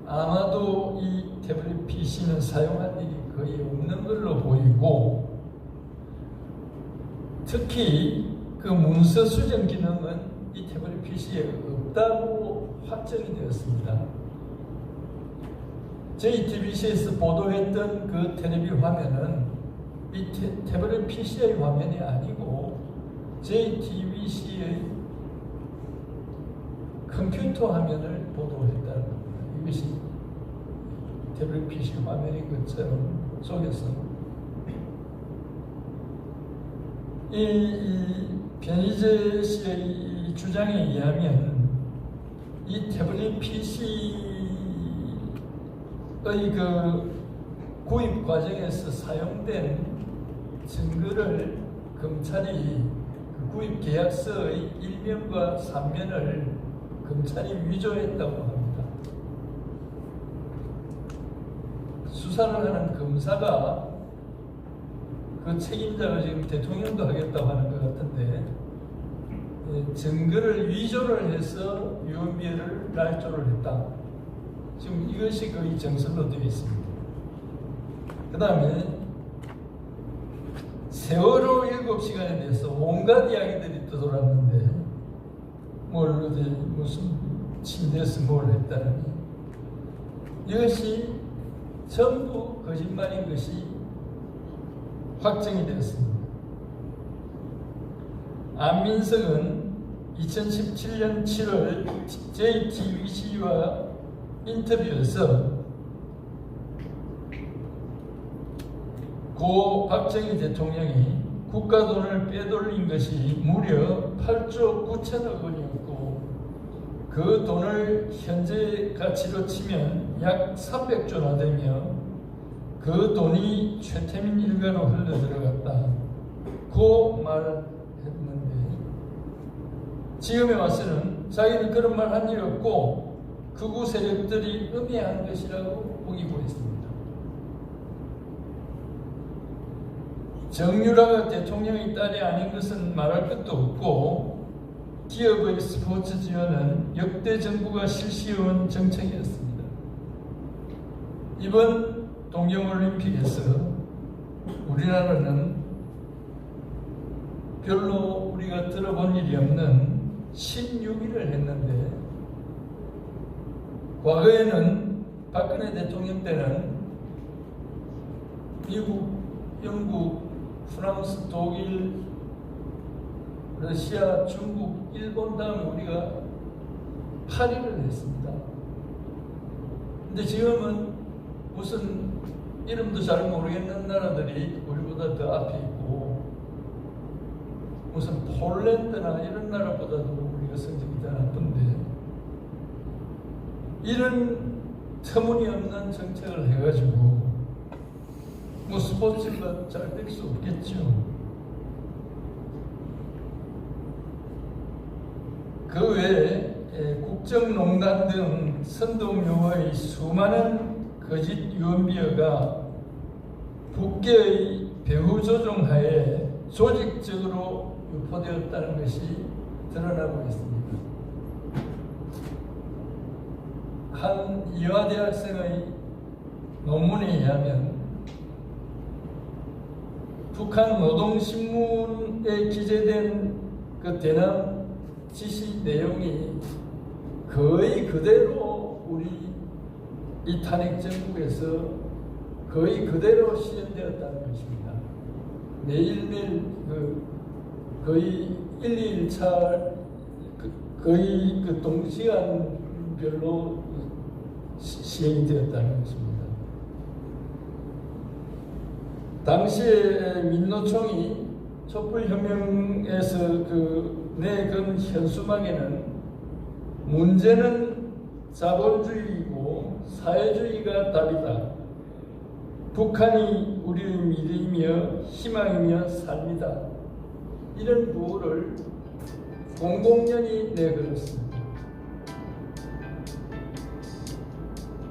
아마도 이 태블릿 PC는 사용한 일이 거의 없는 걸로 보이고 특히 그 문서 수정 기능은 이 태블릿 PC에 없다고 확정이 되었습니다. JTBC에서 보도했던 그 텔레비 화면은 이 태블릿 PC의 화면이 아니고 JTBC의 컴퓨터 화면을 보도했다는 겁니다. 이것이 태블릿 PC 화면인 것처럼 속에서 이 변희재 씨의 주장에 의하면 이 태블릿 PC의 그 구입 과정에서 사용된 증거를 검찰이 그 구입 계약서의 1면과 3면을 검찰이 위조했다고 합니다. 수사를 하는 검사가 그 책임자가 지금 대통령도 하겠다고 하는 것 같은데 증거를 위조를 해서 유언비어를 날조를 했다. 지금 이것이 거의 정설로 되어 있습니다. 그 다음에 세월호 7시간에 대해서 온갖 이야기들이 떠돌았는데 뭘 어디 무슨 침대에서 뭘 했다느니 이것이 전부 거짓말인 것이 확정이 되었습니다. 안민석은 2017년 7월 JTBC와 인터뷰에서 고 박정희 대통령이 국가 돈을 빼돌린 것이 무려 8조 9천억 원이었고 그 돈을 현재 가치로 치면 약 300조나 되며 그 돈이 최태민 일가로 흘러들어갔다고 말했는데 지금에 와서는 자기는 그런 말 한 일이 없고 극우 세력들이 음해한 것이라고 우기고 있습니다. 정유라가 대통령의 딸이 아닌 것은 말할 것도 없고 기업의 스포츠 지원은 역대 정부가 실시해온 정책이었습니다. 이번 동경올림픽에서 우리나라는 별로 우리가 들어본 일이 없는 16위를 했는데 과거에는 박근혜 대통령 때는 미국, 영국, 프랑스, 독일, 러시아, 중국, 일본 다음에 우리가 8위를 했습니다. 근데 지금은 무슨 이름도 잘 모르겠는 나라들이 우리보다 더 앞에 있고, 무슨 폴란드나 이런 나라보다도 우리가 성적이 더 나쁜데, 이런 터무니없는 정책을 해가지고 뭐 스포츠가 잘 될 수 없겠죠. 그 외에 국정농단 등 선동용어의 수많은 거짓 유언비어가 국계의 배후 조종하에 조직적으로 유포되었다는 것이 드러나고 있습니다. 한 이화대학생의 논문에 의하면 북한 노동신문에 기재된 그 대남 지시 내용이 거의 그대로 우리 이 탄핵 정국에서 거의 그대로 실현되었다는 것입니다. 매일매일 거의 1, 2일차 거의 그 동시간별로 시행이 되었다는 것입니다. 당시에 민노총이 촛불혁명에서 내건 현수막에는 문제는 자본주의이고 사회주의가 답이다. 북한이 우리의 미래이며 희망이며 삶이다. 이런 구호를 공공연히 내걸었습니다.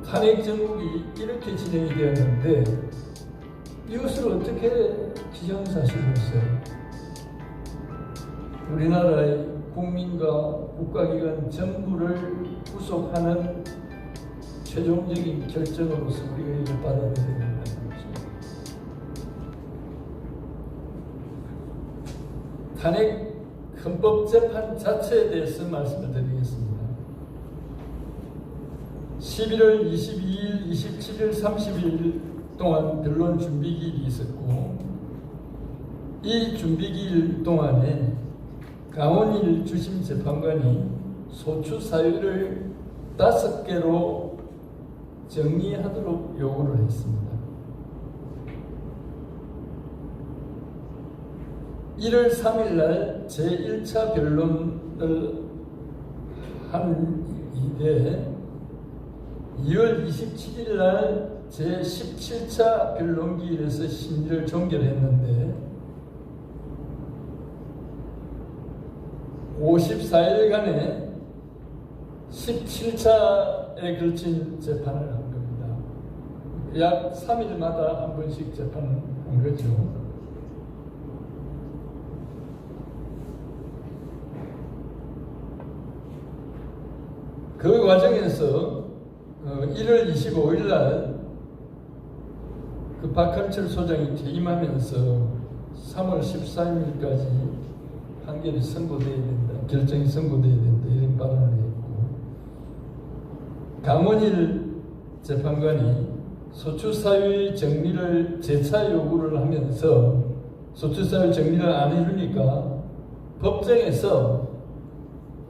탄핵 정국이 이렇게 진행이 되었는데 이것을 어떻게 기정사실로서 우리나라의 국민과 국가기관 전부를 구속하는 최종적인 결정으로서 우리가 이걸 받아들여야 된다는 것입니다. 탄핵 헌법재판 자체에 대해서 말씀을 드리겠습니다. 11월 22일, 27일, 30일 동안 변론 준비기일이 있었고, 이 준비기일 동안에 강원일 주심재판관이 소추 사유를 5개로 정리하도록 요구를 했습니다. 1월 3일 날 제1차 변론을 한 이래 2월 27일 날 제17차 변론기일에서 심리를 종결했는데 54일간의 17차에 걸친 재판을 한 겁니다. 약 3일마다 한 번씩 재판을 한 거죠. 그 과정에서 1월 25일 날 그 박한철 소장이 퇴임하면서 3월 13일까지 판결이 선고되어야 된다, 결정이 선고되어야 된다, 이런 발언을 했고, 강원일 재판관이 소추사유의 정리를 재차 요구를 하면서 소추사유 정리를 안 해주니까 법정에서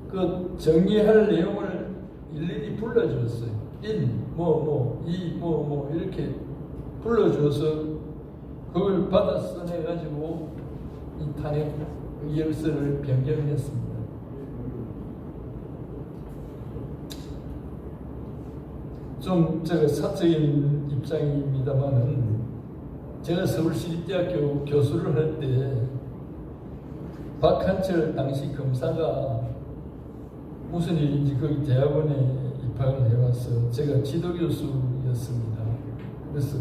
그 정리할 내용을 일일이 불러주었어요. 1, 2, 이렇게 불러줘서 그걸 받아 써내가지고 이 탄핵 열서를 변경했습니다. 좀 제가 사적인 입장입니다만은 제가 서울시립대학교 교수를 할 때 박한철 당시 검사가 무슨 일인지 거기 대학원에 입학을 해와서 제가 지도교수였습니다. 그래서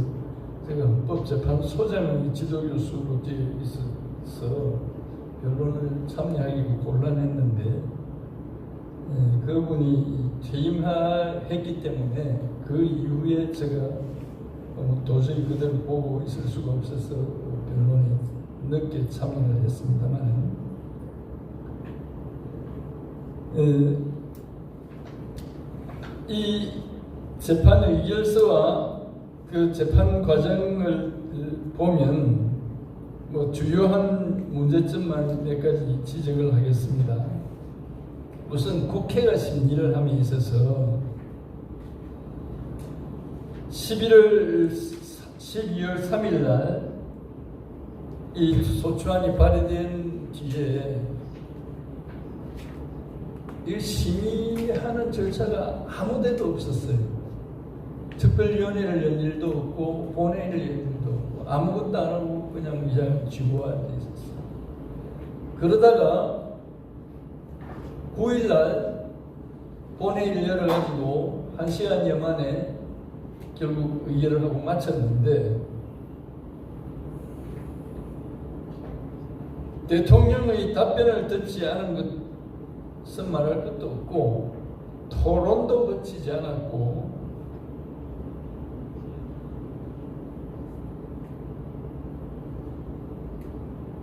제가 헌법재판소장의 지도교수로 되어 있어서 변론을 참여하기 곤란했는데 그분이 퇴임했기 때문에 그 이후에 제가 도저히 그대로 보고 있을 수가 없어서 변론에 늦게 참여를 했습니다만 이 재판 의결서와 그 재판 과정을 보면 뭐 주요한 문제점만 몇 가지 지적을 하겠습니다. 우선 국회가 심리를 함에 있어서 12월 3일 날 이 소추안이 발의된 뒤에 이 심의하는 절차가 아무 데도 없었어요. 특별위원회를 연 일도 없고 본회의를 연 일도 없고 아무것도 안 하고 그냥 그냥 쥐고 앉아 있었어요. 그러다가 9일날 본회의를 열어가지고 1시간여 만에 결국 의결을 하고 마쳤는데 대통령의 답변을 듣지 않은 것은 말할 것도 없고 토론도 거치지 않았고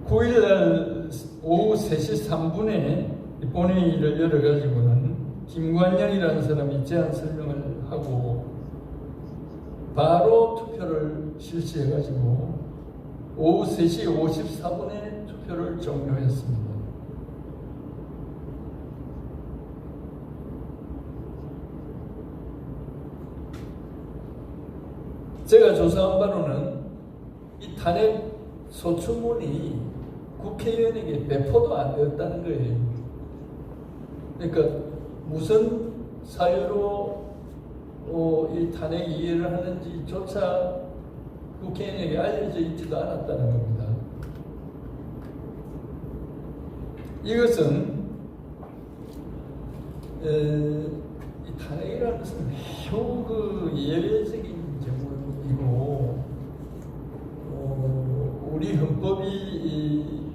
(9일) 오후 3시 3분에 본회의를 열어가지고는 김관영이라는 사람이 제안 설명을 하고 바로 투표를 실시해가지고 오후 3시 54분에 투표를 종료했습니다. 제가 조사한 바로는 이 탄핵 소추문이 국회의원에게 배포도 안 되었다는 거예요. 그러니까 무슨 사유로 이 탄핵 이해를 하는지조차 국회의원에게 알려져 있지도 않았다는 겁니다. 이것은 이 탄핵이라는 것은 매우 예외적인 경우이고 우리 헌법이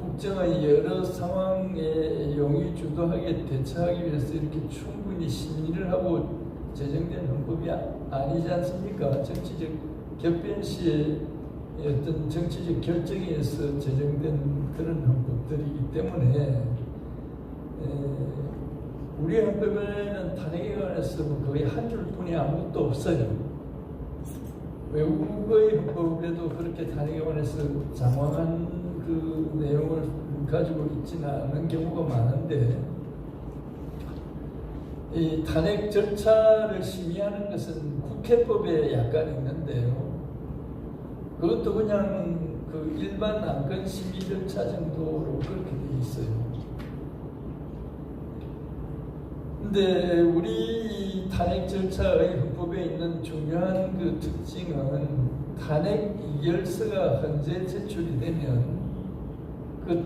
국정의 여러 상황에 용의 주도하게 대처하기 위해서 이렇게 충분히 심의를 하고 제정된 헌법이 아니지 않습니까? 정치적 격변 시에 어떤 정치적 결정에 의해서 제정된 그런 헌법들이기 때문에 우리 헌법에는 탄핵에 관해서 거의 한 줄뿐이 아무것도 없어요. 외국의 헌법에도 그렇게 탄핵에 관해서 장황한 그 내용을 가지고 있지는 않은 경우가 많은데 이 탄핵 절차를 심의하는 것은 국회법에 약간 있는데요. 그것도 그냥 그 일반 안건 심의 절차 정도로 그렇게 돼 있어요. 근데 우리 탄핵 절차의 헌법에 있는 중요한 그 특징은 탄핵 이결서가 헌재 제출이 되면 그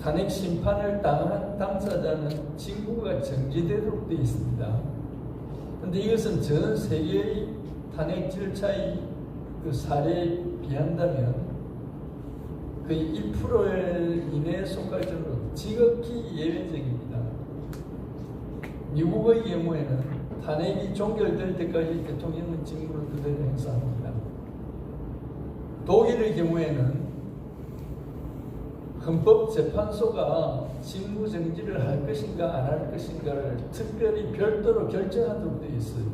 탄핵 심판을 당한 당사자는 징구가 정지되도록 되어 있습니다. 그런데 이것은 전 세계의 탄핵 절차의 그 사례에 비한다면 거의 1% 이내에 속할 정도로 지극히 예외적입니다. 미국의 경우에는 탄핵이 종결될 때까지 대통령은 직무를 그대로 행사합니다. 독일의 경우에는 헌법재판소가 직무 정지를 할 것인가 안 할 것인가를 특별히 별도로 결정하도록 되어 있어요.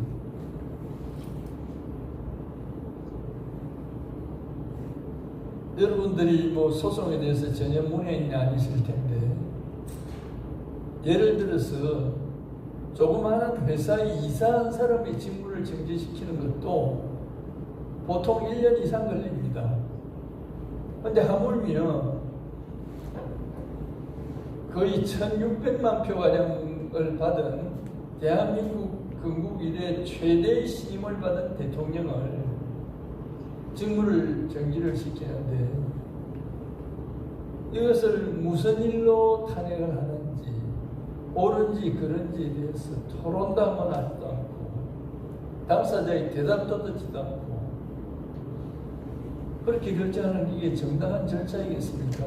여러분들이 뭐 소송에 대해서 전혀 문외인이 아니실 텐데 예를 들어서 조그마한 회사에 이사한 사람의 직무를 정지시키는 것도 보통 1년 이상 걸립니다. 그런데 하물며 거의 1600만 표가량을 받은 대한민국 건국 이래 최대의 신임을 받은 대통령을 직무를 정지를 시키는데 이것을 무슨 일로 탄핵을 하는지 옳은지 그른지에 대해서 토론도 한번 하지도 않고 당사자의 대답도 듣지도 않고 그렇게 결정하는 이게 정당한 절차이겠습니까?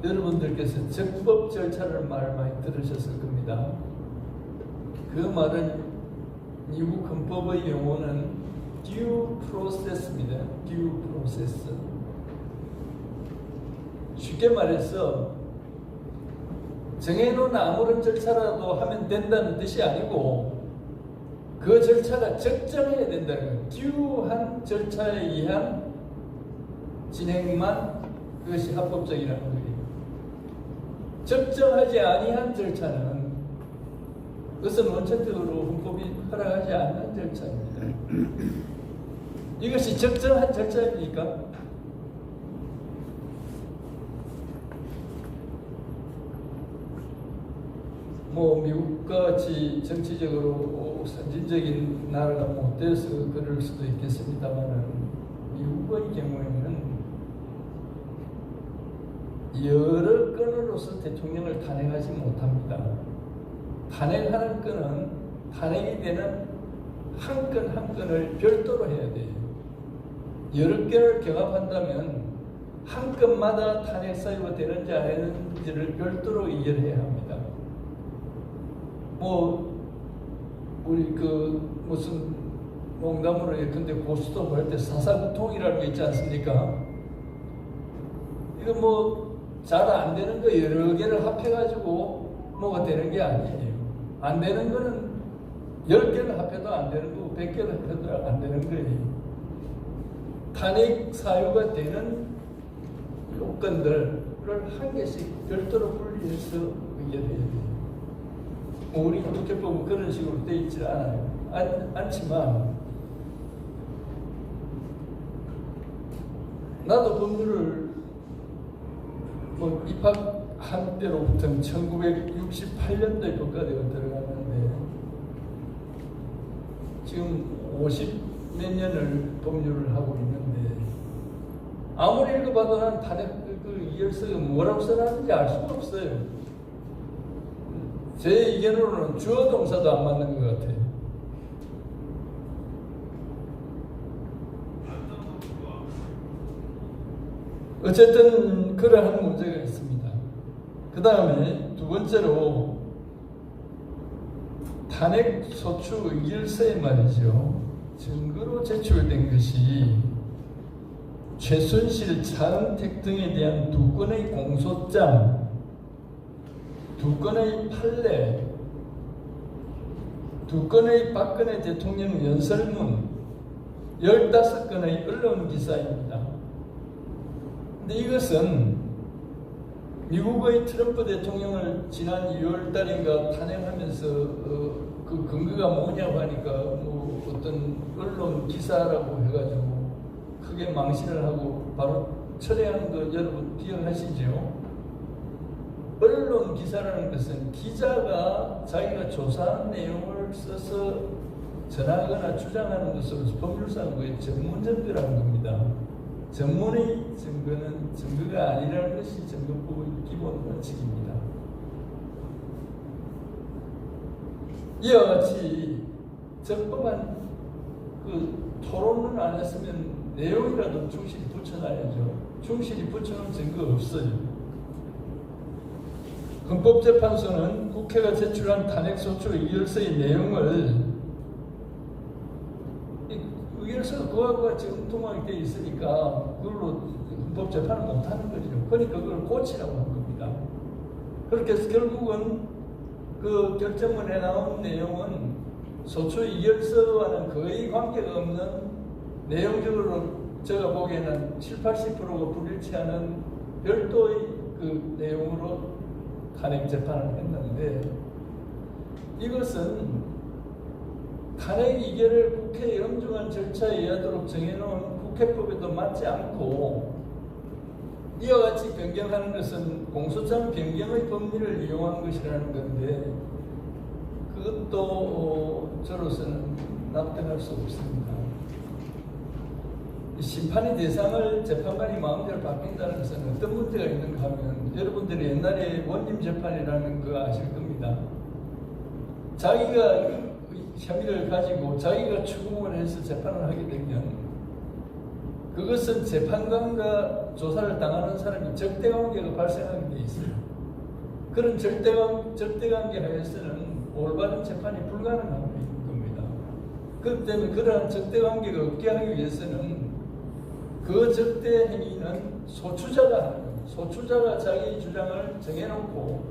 여러분들께서 적법 절차를 말 많이 들으셨을 겁니다. 그 말은 미국 헌법의 용어는 due process입니다. due process. 쉽게 말해서 정해놓은 아무런 절차라도 하면 된다는 뜻이 아니고 그 절차가 적정해야 된다는 거예요. 기우한 절차에 의한 진행만 그것이 합법적이라는 거예요. 적정하지 아니한 절차는 그것은 원칙적으로 헌법이 허락하지 않는 절차입니다. 이것이 적정한 절차입니까? 뭐 미국과 같이 정치적으로 선진적인 나라가 못 돼서 그럴 수도 있겠습니다만은 미국의 경우에는 여러 건으로서 대통령을 탄핵하지 못합니다. 탄핵하는 건은 탄핵이 되는 한 건 한 건을 별도로 해야 돼요. 여러 건을 경합한다면 한 건마다 탄핵 사유가 되는지 안 되는지를 별도로 의결해야 합니다. 뭐 우리 그 무슨 농담으로 예컨대 고수도 할 때 사사구통이라는 게 있지 않습니까? 이거 뭐 잘 안 되는 거 여러 개를 합해가지고 뭐가 되는 게 아니에요. 안 되는 거는 10개를 합해도 안 되는 거고 100개를 합해도 안 되는 거예요. 탄핵 사유가 되는 요건들을 한 개씩 별도로 분리해서 의결해야 돼요. 우리 국회법은 그런 식으로 되어 있지 않지만 나도 법률을 뭐 입학한 때로부터 1968년도에 법과대가 들어갔는데 지금 50 몇 년을 법률을 하고 있는데 아무리 읽어봐도 난 탄핵 그 이열서가 뭐라고 써놨는지 알 수가 없어요. 제 의견으로는 주어 동사도 안 맞는 것 같아요. 어쨌든 그러한 문제가 있습니다. 그 다음에 두 번째로 탄핵 소추 의결서에 말이죠. 증거로 제출된 것이 최순실, 차은택 등에 대한 두 건의 공소장, 두 건의 판례, 두 건의 박근혜 대통령 연설문, 15건의 언론 기사입니다. 근데 이것은 미국의 트럼프 대통령을 지난 2월 달인가 탄핵하면서 그 근거가 뭐냐고 하니까 뭐 어떤 언론 기사라고 해가지고 크게 망신을 하고 바로 철회한 거 여러분 기억하시죠? 언론 기사라는 것은 기자가 자기가 조사한 내용을 써서 전하거나 주장하는 것으로서 법률상 그게 전문 증거라는 겁니다. 전문의 증거는 증거가 아니라는 것이 증거법의 기본 원칙입니다. 이와 같이 적법한 그 토론을 안 했으면 내용이라도 충실히 붙여놔야죠. 충실히 붙여놓은 증거 없어요. 헌법재판소는 국회가 제출한 탄핵소추 의결서의 내용을 의결서가 그와 같이 엉뚱하게 되어 있으니까 그걸로 헌법재판을 못하는 거죠. 그러니까 그걸 고치라고 한 겁니다. 그렇게 해서 결국은 그 결정문에 나온 내용은 소추 의결서와는 거의 관계가 없는 내용적으로 제가 보기에는 70~80%가 불일치하는 별도의 그 내용으로 탄핵 재판을 했는데 이것은 탄핵 의결을 국회의 엄중한 절차에 의하도록 정해놓은 국회법에도 맞지 않고 이와 같이 변경하는 것은 공소장 변경의 법리를 이용한 것이라는 건데 그것도 저로서는 납득할 수 없습니다. 심판의 대상을 재판관이 마음대로 바뀐다는 것은 어떤 문제가 있는가 하면 여러분들이 옛날에 원님 재판이라는 거 아실 겁니다. 자기가 혐의를 가지고 자기가 추궁을 해서 재판을 하게 되면 그것은 재판관과 조사를 당하는 사람이 적대관계가 발생하게 돼 있어요. 그런 적대관계 하에서는 올바른 재판이 불가능한 겁니다. 그렇기 때문에 그러한 적대관계가 없게 하기 위해서는 그 적대 행위는 소추자가 하는 겁니다. 소추자가 자기 주장을 정해놓고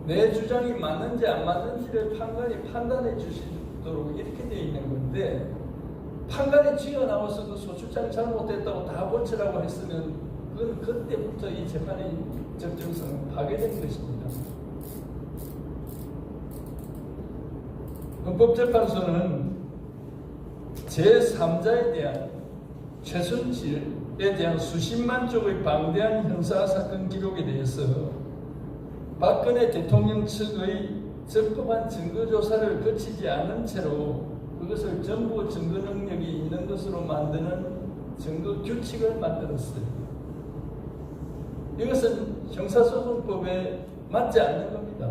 내 주장이 맞는지 안 맞는지를 판단해 주시도록 이렇게 되어 있는 건데, 판단의 쥐가 나와서도 소추장 잘못됐다고 다 고치라고 했으면 그건 그때부터 이 재판의 적정성은 파괴된 것입니다. 헌법재판소는 제3자에 대한 최순실에 대한 수십만 쪽의 방대한 형사사건 기록에 대해서 박근혜 대통령 측의 적법한 증거조사를 거치지 않은 채로 그것을 전부 증거 능력이 있는 것으로 만드는 증거 규칙을 만들었어요. 이것은 형사소송법에 맞지 않는 겁니다.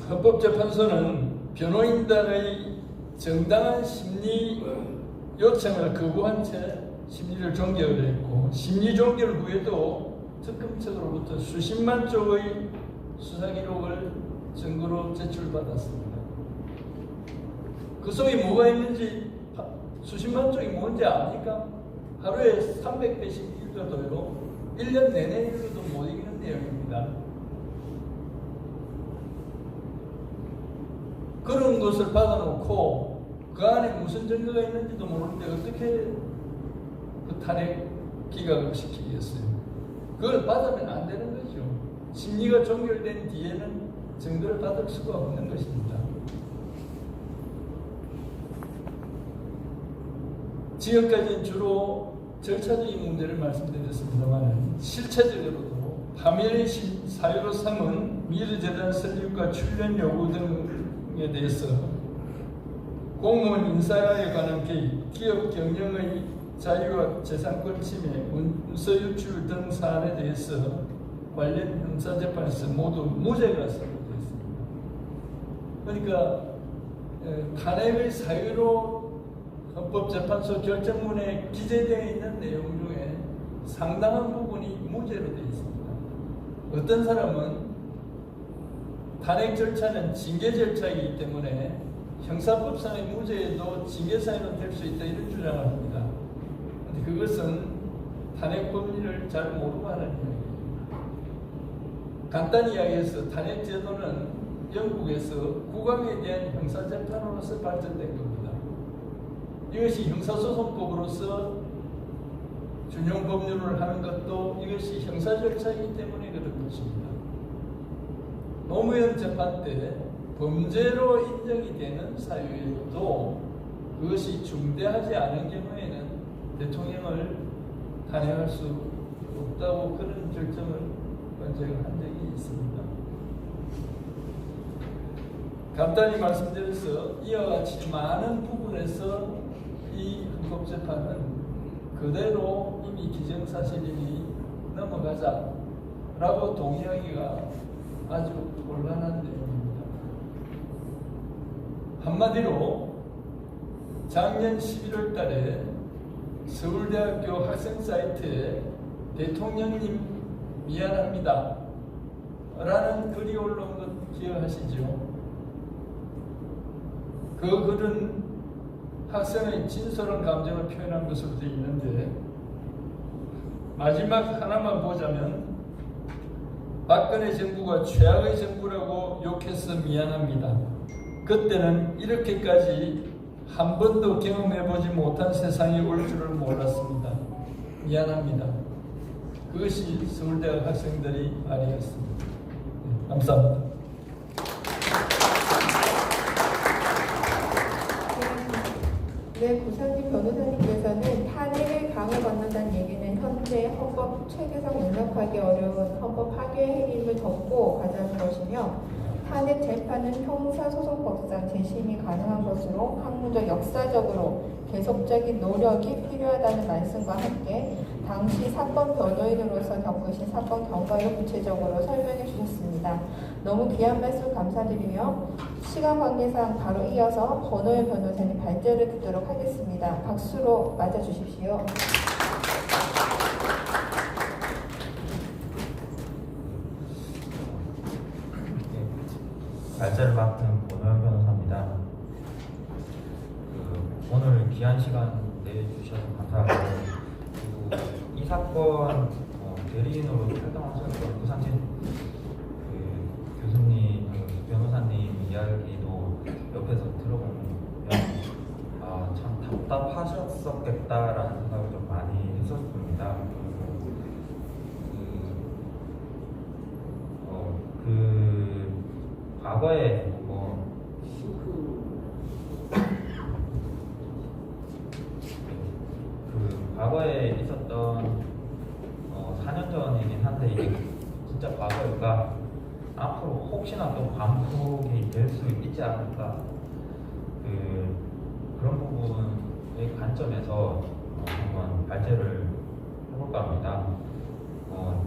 헌법재판소는 변호인단의 정당한 심리 요청을 거부한 채 심리를 종결을 했고, 심리 종결 후에도 특검 측으로부터 수십만 쪽의 수사 기록을 증거로 제출받았습니다. 그 속에 뭐가 있는지, 수십만 쪽이 뭔지 압니까? 하루에 300배씩 읽어도요, 1년 내내 읽어도 못 읽는 내용입니다. 그런 것을 받아놓고 그 안에 무슨 증거가 있는지도 모르는데 어떻게 그 탄핵 기각을 시키겠어요? 그걸 받으면 안 되는 거죠. 심리가 종결된 뒤에는 증거를 받을 수가 없는 것입니다. 지금까지는 주로 절차적인 문제를 말씀드렸습니다만, 실체적으로도 파면의 사유로 삼은 미르재단 설립과 출연 요구 등에 대해서 공무원 인사에 관한 개입, 기업 경영의 자유와 재산권 침해, 문서 유출 등 사안에 대해서 관련 형사재판에서 모두 무죄가 선고되었습니다. 그러니까 탄핵의 사유로 헌법재판소 결정문에 기재되어 있는 내용 중에 상당한 부분이 무죄로 되어 있습니다. 어떤 사람은 탄핵 절차는 징계 절차이기 때문에 형사법상의 무죄에도 징계 사유는 될 수 있다, 이런 주장을 합니다. 그런데 그것은 탄핵 법리를 잘 모르고 하는 이야기입니다. 간단히 이야기해서 탄핵 제도는 영국에서 국왕에 대한 형사재판으로서 발전된 겁니다. 이것이 형사소송법으로서 준용 법률을 하는 것도 이것이 형사 절차이기 때문에 그런 것입니다. 노무현 재판 때 범죄로 인정이 되는 사유에도 그것이 중대하지 않은 경우에는 대통령을 탄핵할 수 없다고 그런 결정을 제가 한 적이 있습니다. 간단히 말씀드려서 이와 같이 많은 부분에서 이 헌법재판은 그대로 이미 기정사실이니 넘어가자라고 동의하기가 아주 곤란한 내용입니다. 한마디로 작년 11월 달에 서울대학교 학생 사이트에 대통령님 미안합니다 라는 글이 올라온 것 기억하시죠? 그 글은 학생의 진솔한 감정을 표현한 것으로 되어 있는데, 마지막 하나만 보자면 박근혜 정부가 최악의 정부라고 욕해서 미안합니다. 그때는 이렇게까지 한 번도 경험해보지 못한 세상이 올 줄을 몰랐습니다. 미안합니다. 그것이 서울대학 학생들의 말이었습니다. 네, 감사합니다. 네, 구상진 변호사님께서는 탄핵을 강요받는다는 얘기는 현재 헌법 체계상 용납하기 어려운 헌법 파괴 행위를 덮고 가자는 것이며, 탄핵 재판은 형사소송법상 재심이 가능한 것으로 학문적 역사적으로 계속적인 노력이 필요하다는 말씀과 함께 당시 사건 변호인으로서 겪으신 사건 경과를 구체적으로 설명해 주셨습니다. 너무 귀한 말씀 감사드리며 시간 관계상 바로 이어서 권호연 변호사님 발제를 듣도록 하겠습니다. 박수로 맞아주십시오. 발제를 맡은 권호연 변호사입니다. 오늘 귀한 시간 내주셔서 감사하고, 그리고 이 사건 대리인으로 활동하셨던 구상진 교수님, 변호사님 이야기도 옆에서 들어보면 참 답답하셨었겠다라는 생각을 좀 많이 했었습니다. 과거에 과거에 있었던 4년 전이긴 한데 이게 진짜 과거일까? 앞으로 혹시나 또 반복이 될 수 있지 않을까? 그런 부분의 관점에서 한번 발제를 해볼까 합니다.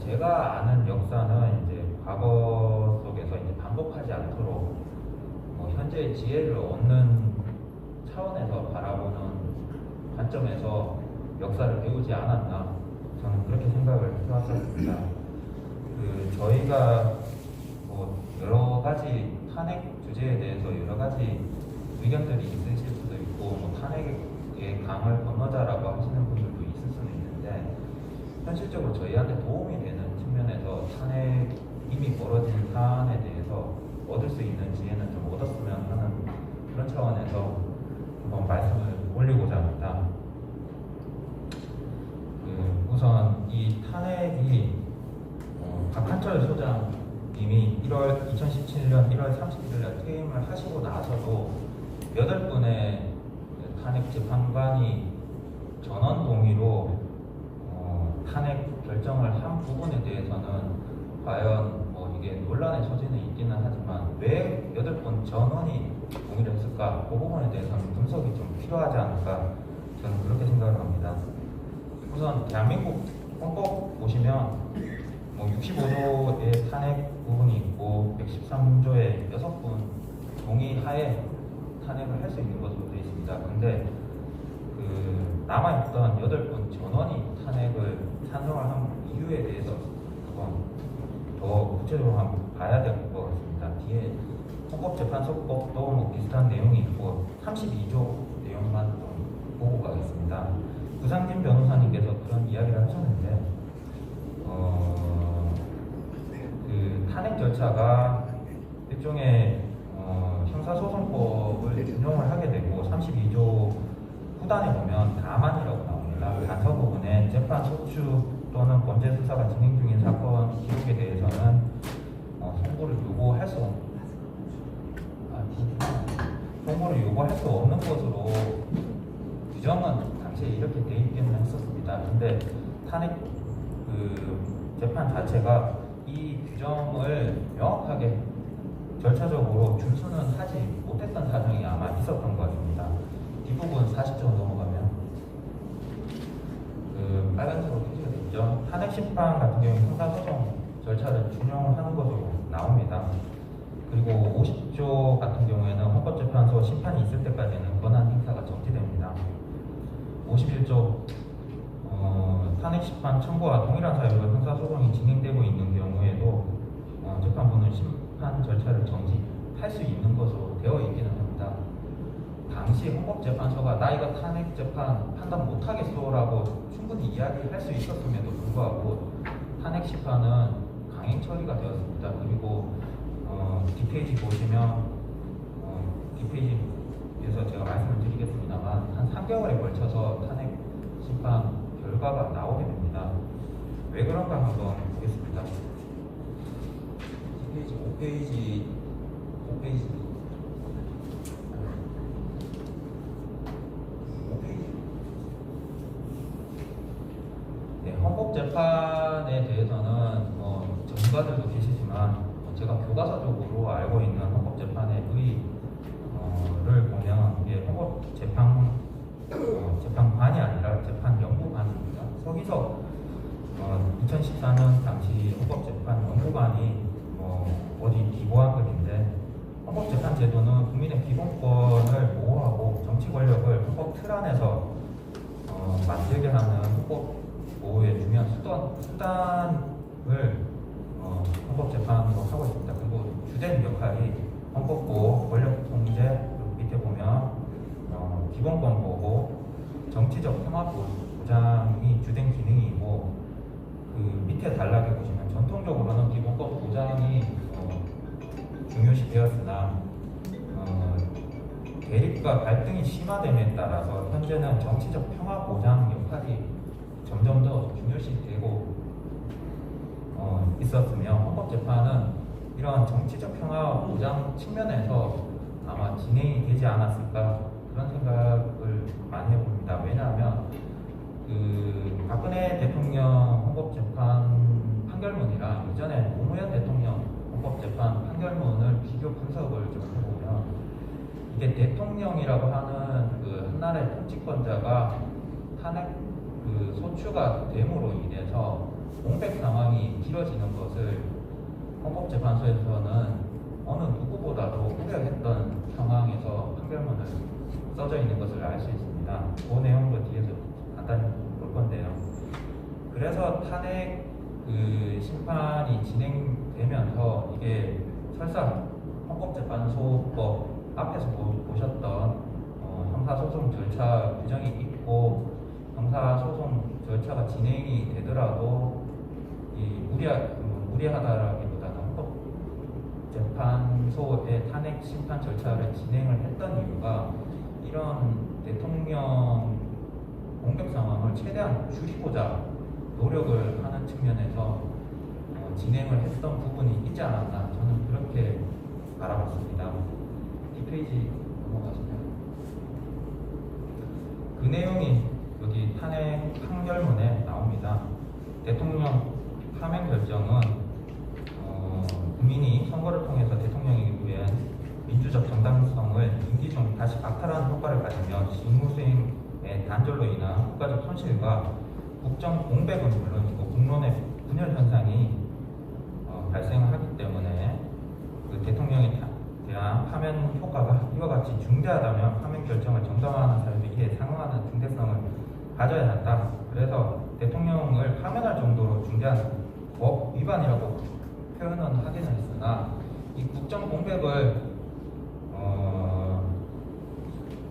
제가 아는 역사는 이제 과거 속에서 이제 반복하지 않도록 현재의 지혜를 얻는 차원에서 바라보는 관점에서 역사를 배우지 않았나 저는 그렇게 생각을 해왔었습니다. 저희가 여러 가지 탄핵 주제에 대해서 여러 가지 의견들이 있으실 수도 있고 탄핵의 강을 건너자라고 하시는 분들도 있을 수는 있는데 현실적으로 저희한테 도움이 되는 측면에서 탄핵 이미 벌어진 사안에 대해서 얻을 수 있는 지혜는 좀 얻었으면 하는 그런 차원에서 한번 말씀을 올리고자 합니다. 우선 이 탄핵이 박한철 소장님이 2017년 1월 31일 퇴임을 하시고 나서도 8분의 탄핵 재판관이 전원 동의로 탄핵 결정을 한 부분에 대해서는 과연 이게 논란의 소지는 있기는 하지만 왜 8분 전원이 동의를 했을까? 그 부분에 대해서는 분석이 좀 필요하지 않을까? 저는 그렇게 생각을 합니다. 우선 대한민국 헌법 보시면 65조의 탄핵 부분이 있고 113조의 6분 동의하에 탄핵을 할 수 있는 것으로 되어 있습니다. 근데 남아있던 8분 전원이 탄핵을 찬성을 한 이유에 대해서 한번 더 구체적으로 한번 봐야 될 것 같습니다. 뒤에 헌법재판소법도 비슷한 내용이 있고 32조 내용만 좀 보고 가겠습니다. 구상진 변호사님께서 그런 이야기를 하셨는데 탄핵 절차가 일종의 형사소송법을 준용을 하게 되고 32조 후단에 보면 다만이라고 나옵니다. 단서 부분에 재판 소추 또는 범죄 수사가 진행 중인 사건 기록에 대해서는 송고를 요구할 수 없는 것으로 규정은 당시에 이렇게 돼 있기는 했었습니다. 근데 탄핵 재판 자체가 이 규정을 명확하게 절차적으로 준수는 하지 못했던 사정이 아마 있었던 것 같습니다. 뒷부분 40조 넘어가면 빨간색으로 표시가 되어 있죠. 탄핵 심판 같은 경우에 형사소송 절차를 준용하는 것으로 나옵니다. 그리고 50조 같은 경우에는 헌법재판소 심판이 있을 때까지는 권한 행사가 정지됩니다. 51조 탄핵 심판 청구와 동일한 사유로 형사소송이 진행되고 있는 경우에도 재판부는 심판 절차를 정지할 수 있는 것으로 되어 있기는 합니다. 당시 헌법재판소가 나 이거 탄핵 재판 판단 못하겠소라고 충분히 이야기할 수 있었음에도 불구하고 탄핵 심판은 강행 처리가 되었습니다. 그리고 뒷페이지 보시면 뒷페이지에서 제가 말씀을 드리겠습니다만 한 3개월에 걸쳐서 탄핵 심판 결과가 나오게 됩니다. 왜 그런가 한번 보겠습니다. 뒷페이지 5페이지 네, 헌법재판에 대해서는 전문가들도 계시지만 제가 교과서적으로 알고 있는 헌법재판의 의의를 보면 이게 재판관이 아니라 재판연구관입니다. 서기석 2014년 당시 헌법재판연구관이 어디 기고한 글인데 헌법재판 제도는 국민의 기본권을 보호하고 정치 권력을 헌법 틀 안에서 만들게 하는 헌법 보호의 중요한 수단을 헌법재판으로 하고 있습니다. 그리고 주된 역할이 헌법 보호, 권력 통제, 밑에 보면 기본권 보호, 정치적 평화 보장이 주된 기능이고 그 밑에 밑에 단락에 보시면 전통적으로는 기본법 보장이 중요시 되었으나 대립과 갈등이 심화됨에 따라서 현재는 정치적 평화 보장 역할이 점점 더 중요시되고 있었으며 헌법재판은 이러한 정치적 평화 보장 측면에서 아마 진행이 되지 않았을까 그런 생각을 많이 해봅니다. 왜냐하면 그 박근혜 대통령 헌법재판 판결문이랑 이전에 노무현 대통령 헌법재판 판결문을 비교 분석을 좀 해보면 이게 대통령이라고 하는 그 한나라의 통치권자가 탄핵 그 소추가 됨으로 인해서 공백 상황이 길어지는 것을 헌법재판소에서는 어느 누구보다도 우려했던 상황에서 판결문을 써져 있는 것을 알 수 있습니다. 그 내용도 뒤에서 간단히 볼 건데요. 그래서 탄핵 그 심판이 진행되면서 이게 설사 헌법재판소법 앞에서 보셨던 형사소송 절차 규정이 있고 형사소송 절차가 진행이 되더라도 이 무리하다라기보다는 헌법재판소의 탄핵 심판 절차를 진행을 했던 이유가 이런 대통령 공격 상황을 최대한 줄이고자 노력을 하는 측면에서 진행을 했던 부분이 있지 않았나 저는 그렇게 바라봤습니다. 뒷페이지 넘어가시면 그 내용이 여기 탄핵 판결문에 나옵니다. 대통령 파면 결정은 국민이 선거를 통해서 대통령에게 부여한 민주적 정당성을 임기 중 다시 박탈하는 효과를 가지며 직무 수행의 단절로 인한 국가적 손실과 국정 공백은 물론이고 국론의 분열 현상이 발생하기 때문에 그 대통령에 대한 파면 효과가 이와 같이 중대하다면 파면 결정을 정당화하는 사유도 이에 상응하는 중대성을 가져야 한다. 그래서 대통령을 파면할 정도로 중대한 법 위반이라고 표현은 하기는 했으나 이 국정 공백을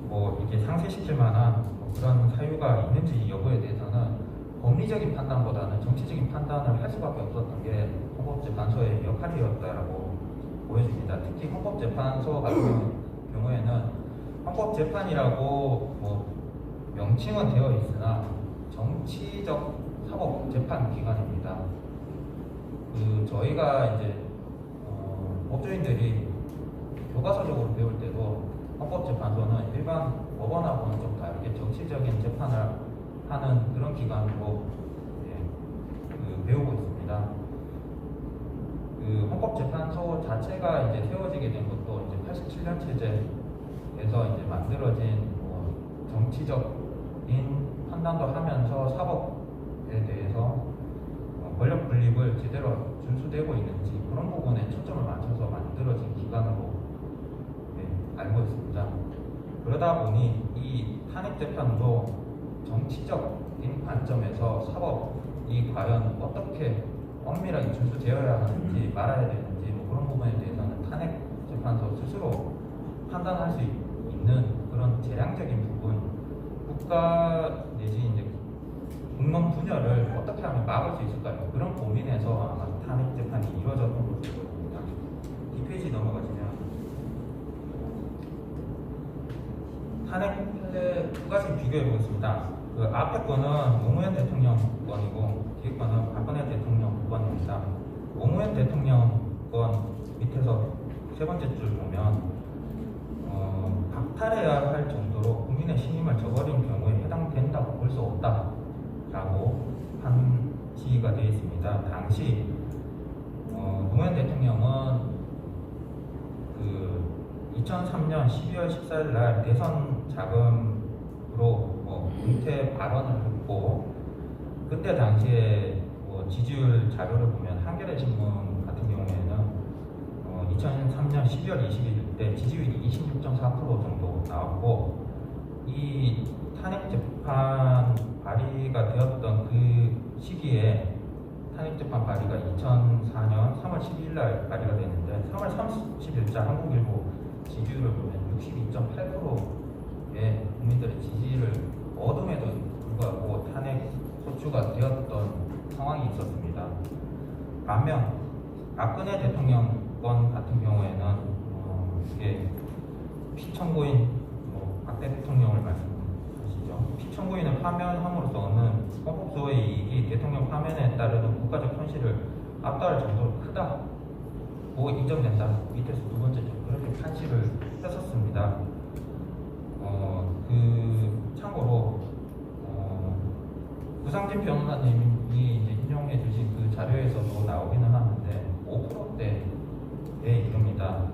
뭐 이렇게 상쇄시킬 만한 그런 사유가 있는지 여부에 대해서는 법리적인 판단보다는 정치적인 판단을 할 수밖에 없었던 게 헌법재판소의 역할이었다라고 보여집니다. 특히 헌법재판소 같은 경우에는 헌법재판이라고 뭐 명칭은 되어 있으나 정치적 사법재판 기관입니다. 그 저희가 이제 법조인들이 교과서적으로 배울 때도 헌법재판소는 일반 법원하고는 좀 다르게 정치적인 재판을 하는 그런 기관으로 배우고 있습니다. 그 헌법재판소 자체가 이제 세워지게 된 것도 이제 87년 체제에서 이제 만들어진 정치적인 판단도 하면서 사법에 대해서 권력 분립을 제대로 준수되고 있는지 그런 부분에 초점을 맞춰서 만들어진 기관으로 알고 있습니다. 그러다 보니 이 탄핵 재판도 정치적인 관점에서 사법이 과연 어떻게 엄밀하게 준수되어야 하는지 말아야 되는지 뭐 그런 부분에 대해서는 탄핵 재판소 스스로 판단할 수 있는 그런 재량적인 부분, 국가 내지 이제 국론 분열을 어떻게 하면 막을 수 있을까요? 그런 고민에서 아마 탄핵 재판이 이루어졌던 것으로 보입니다. 이 페이지 넘어가시면 탄핵 판례 두 가지 비교해 보겠습니다. 그 앞에 거는 노무현 대통령 건이고 뒤에 거는 박근혜 대통령 건입니다. 노무현 대통령 건 밑에서 세 번째 줄 보면 박탈해야 할 정도로 국민의 신임을 저버린 경우에 해당된다고 볼 수 없다라고 한 시가 되어 있습니다. 당시 노무현 대통령은 그 2003년 12월 14일 날 대선 자금으로 은퇴 발언을 했고 그때 당시에 지지율 자료를 보면 한겨레 신문 같은 경우에는 2003년 12월 20일 때 지지율이 26.4% 정도 나왔고 이 탄핵 재판 발의가 되었던 그 시기에 탄핵 재판 발의가 2004년 3월 12일 날 발의가 됐는데 3월 30일자 한국일보 지지율을 보면 62.8%의 국민들의 지지를 얻음에도 불구하고 탄핵 소추가 되었던 상황이 있었습니다. 반면 박근혜 대통령권 같은 경우에는 이게 피청구인 박 대통령을 말씀하시죠. 피청구인을 파면함으로써는 헌법소의 이익이 대통령 파면에 따르는 국가적 손실을 압도할 정도로 크다고 인정된다. 밑에서 두 번째죠. 그렇게 판시를 했었습니다. 참고로 구상진 변호사님이 이제 인용해 주신 그 자료에서도 나오기는 하는데 5%대에 이릅니다.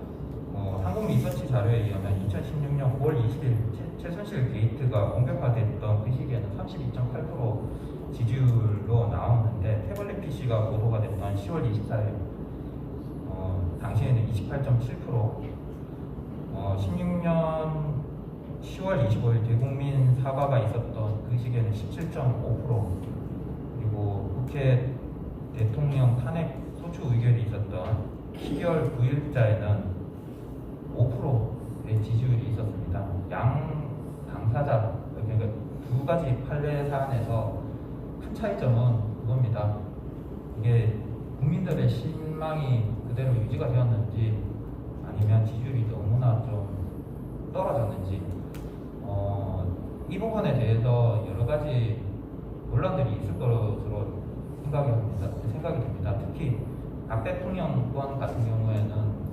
한국리서치 자료에 의하면 2016년 9월 20일 최순실 게이트가 공개화됐던 그 시기에는 32.8% 지지율로 나오는데 태블릿 PC가 보도가 됐던 10월 24일 당시에는 28.7%, 16년 10월 25일 대국민 사과가 있었던 그 시기에는 17.5%, 그리고 국회 대통령 탄핵 소추 의결이 있었던 12월 9일자에는 5%의 지지율이 있었습니다. 양 당사자, 그러니까 두 가지 판례 사안에서 큰 차이점은 그겁니다. 이게 국민들의 신망이 그대로 유지가 되었는지 아니면 지지율이 너무나 좀 떨어졌는지 이 부분에 대해서 여러 가지 논란들이 있을 것으로 생각이 됩니다. 특히 박 대통령권 같은 경우에는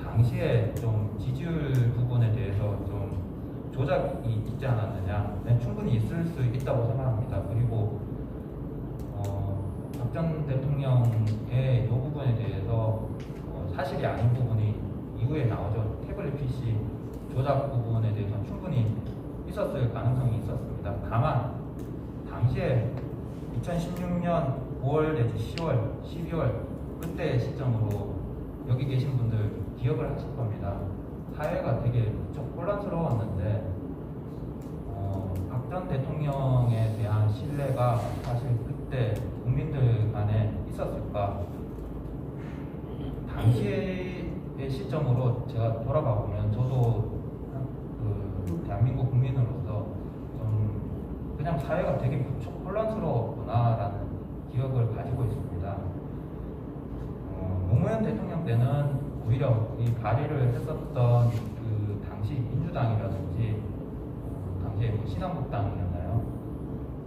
당시에 좀 지지율 부분에 대해서 좀 조작이 있지 않았느냐, 충분히 있을 수 있다고 생각합니다. 그리고 박 전 대통령의 이 부분에 대해서 사실이 아닌 부분이 이후에 나오죠. 태블릿 PC 조작 부분에 대해서는 충분히 있었을 가능성이 있었습니다. 다만 당시에 2016년 9월 내지 10월, 12월 그때 시점으로 여기 계신 분들 기억을 하실 겁니다. 사회가 되게 무척 혼란스러웠는데 박 전 대통령에 대한 신뢰가 사실 그때 국민들 간에 있었을까? 당시의 시점으로 제가 돌아가 보면 저도 대한민국 국민으로서 좀 그냥 사회가 되게 무척 혼란스러웠구나라는 기억을 가지고 있습니다. 노무현 대통령 때는 오히려 이 발의를 했었던 그 당시 민주당이라든지 당시에 뭐 신한국당이었나요?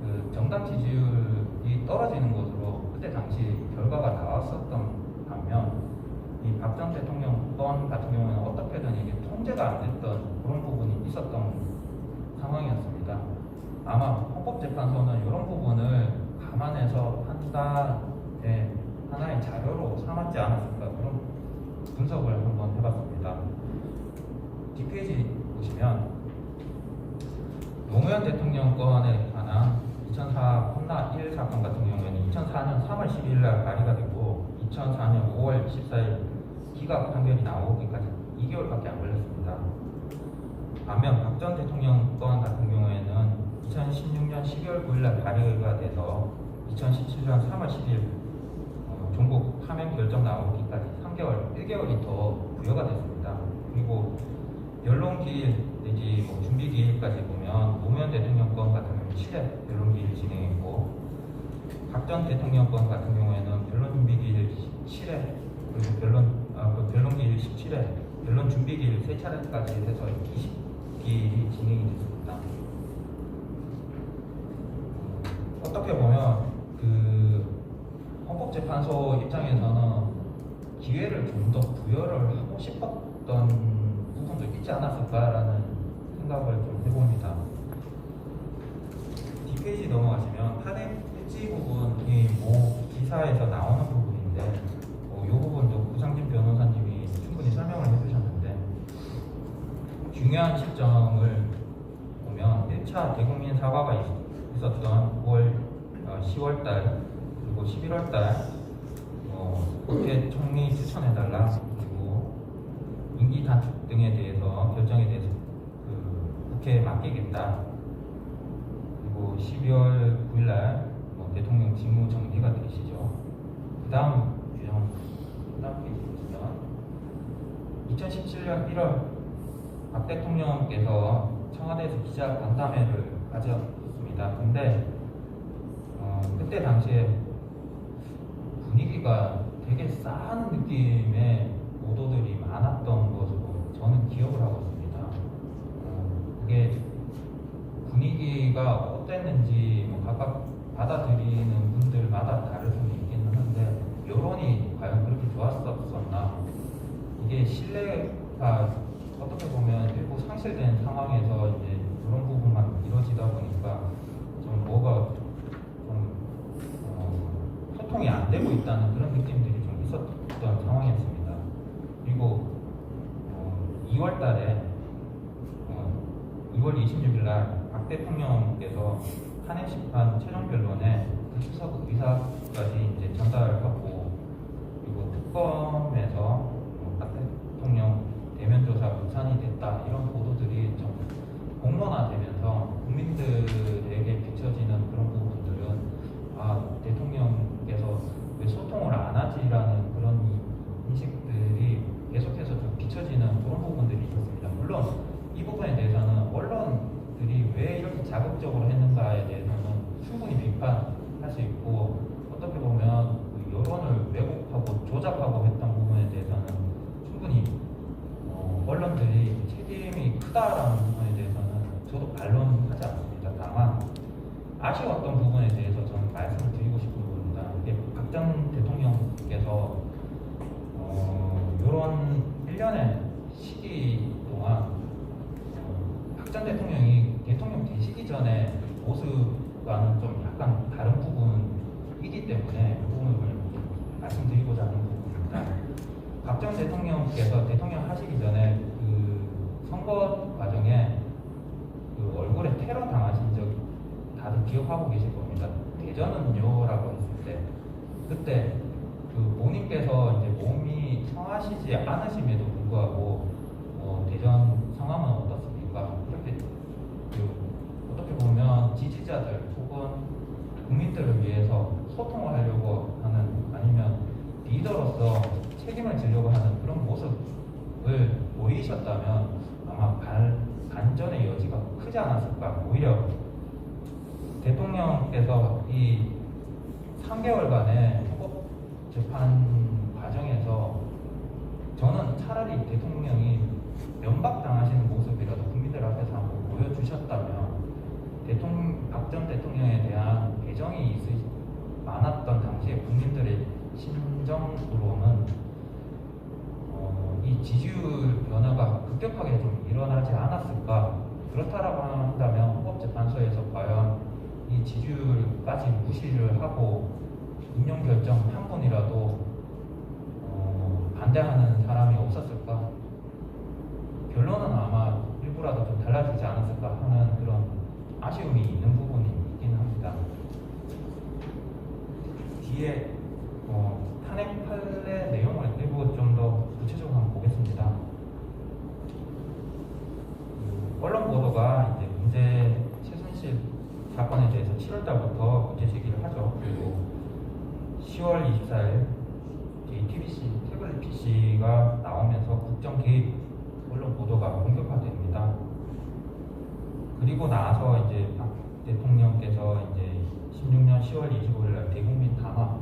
그 정당 지지율이 떨어지는 것으로 그때 당시 결과가 나왔었던 반면 이 박 전 대통령권 같은 경우는 어떻게든 이게 통제가 안 됐던 그런 부분이 있었던 상황이었습니다. 아마 헌법재판소는 이런 부분을 감안해서 판단의 하나의 자료로 삼았지 않았을까, 그런 분석을 한번 해봤습니다. 뒷페이지 보시면 노무현 대통령권에 관한 2004 콘나 1 사건 같은 경우에는 2004년 3월 12일 날 발의가 되고 2004년 5월 14일 기각 판결이 나오기까지 2개월밖에 안 걸렸습니다. 반면 박 전 대통령권 같은 경우에는 2016년 12월 9일 날 발의가 돼서 2017년 3월 10일 종국 파면 결정 나오기까지 3개월, 1개월이 더 부여가 됐습니다. 그리고 변론기일 내지 준비기일까지 보면 노무현 대통령권 같은 경우는 7회 변론기일 진행했고 박 전 대통령권 같은 경우에는 변론 준비기일 7회, 그리고 변론기일 17회, 변론 준비기일 3차례까지 해서 20기일이 진행이 됐습니다. 어떻게 보면 헌법재판소 입장에서는 기회를 좀 더 부여를 하고 싶었던 부분도 있지 않았을까라는 생각을 좀 해봅니다. 뒷페이지 넘어가시면 탄핵 일지 부분이 기사에서 나오는 부분인데 이 부분도 구상진 변호사님이 충분히 설명을 해주셨는데 중요한 시점을 보면 1차 대국민 사과가 있었던 10월달 그리고 11월달 국회 총리 추천해달라, 그리고 임기 단축 등에 대해서 결정에 대해서 국회에 맡기겠다. 그리고 12월 9일날 대통령 직무 정지가 되시죠. 그 다음 페이지 보시면 2017년 1월 박 대통령께서 청와대에서 기자 간담회를 가졌습니다. 근데 그때 당시에 분위기가 되게 싸한 느낌의 보도들이 많았던 것으로 저는 기억을 하고 있습니다. 그게 분위기가 어땠는지 뭐 각각 받아들이는 분들마다 다를 수는 있기는 한데 여론이 과연 그렇게 좋았었나? 이게 신뢰가 어떻게 보면 일부 상실된 상황에서 이제 그런 부분만 이루어지다 보니까 좀 뭐가 좀 소통이 안 되고 있다는 그런 느낌들이 좀 있었던 상황이었습니다. 그리고 2월 달에 2월 26일 날 박 대통령께서 탄핵 심판 최종 결론에 수석 의사까지 이제 전달하고 그리고 특검에서 박 대통령 대면 조사 무산이 됐다 이런 보도들이 좀 공론화되면서 국민들에게 비춰지는 그런 부분들은 아 대통령께서 왜 소통을 안 하지라는 그런 인식들이 계속해서 좀 비춰지는 그런 부분들이 있었습니다. 물론 이 부분에 대해서는 언론들이 왜 이렇게 자극적으로 했는가에 대해서는 충분히 비판할 수 있고 어떻게 보면 그 여론을 왜곡하고 조작하고 했던 부분에 대해서는 충분히 언론들이 책임이 크다라는 부분에 대해서는 저도 반론하지 않습니다. 다만 아쉬웠던 부분에 대해서 저는 말씀을 드리고 싶은 부분입니다. 이게 박 전 대통령께서 이런 1년의 시기 동안 박 전 대통령이 대통령 되시기 전에 모습과는 좀 약간 다른 부분이기 때문에 그 부분을 말씀드리고자 하는 부분입니다. 박 전 대통령께서 대통령 하시기 전에 그 선거 과정에 그 얼굴에 테러 당하신 적 다들 기억하고 계실 겁니다. 대전은요라고 했을 때 그때 그 본인께서 이제 몸이 성하시지 않으심에도 불구하고 대전 상황은 어떻습니까? 이렇게 어떻게 보면 지지자들 혹은 국민들을 위해서 소통을 하려고 하는 아니면 리더로서 책임을 지려고 하는 그런 모습을 보이셨다면 아마 반전의 여지가 크지 않았을까. 오히려 대통령께서 이 3개월간의 헌법 재판 과정에서 저는 차라리 대통령이 면박당하시는 모습이라도 국민들 앞에서 한번 보여주셨다면 박 전 대통령에 대한 애정이 많았던 당시에 국민들의 심정으로는 이 지지율 변화가 급격하게 좀 일어나지 않았을까. 그렇다라고 한다면 헌법재판소에서 과연 이 지지율까지 무시를 하고 임용 결정 한 분이라도 반대하는 사람이 없었을까? 결론은 아마 일부라도 좀 달라지지 않았을까 하는 그런 아쉬움이 있는 부분이 있긴 합니다. 뒤에 탄핵 판례 내용을 일부 좀 더 구체적으로 한번 보겠습니다. 언론 보도가 이제 문제 최순실 사건에 대해서 7월달부터 문제 제기를 하죠. 그리고 10월 24일 JTBC 태블릿 PC가 나오면서 국정 개입 언론 보도가 본격화됩니다. 그리고 나서 이제 박 대통령께서 이제 16년 10월 25일 날 대국민 담화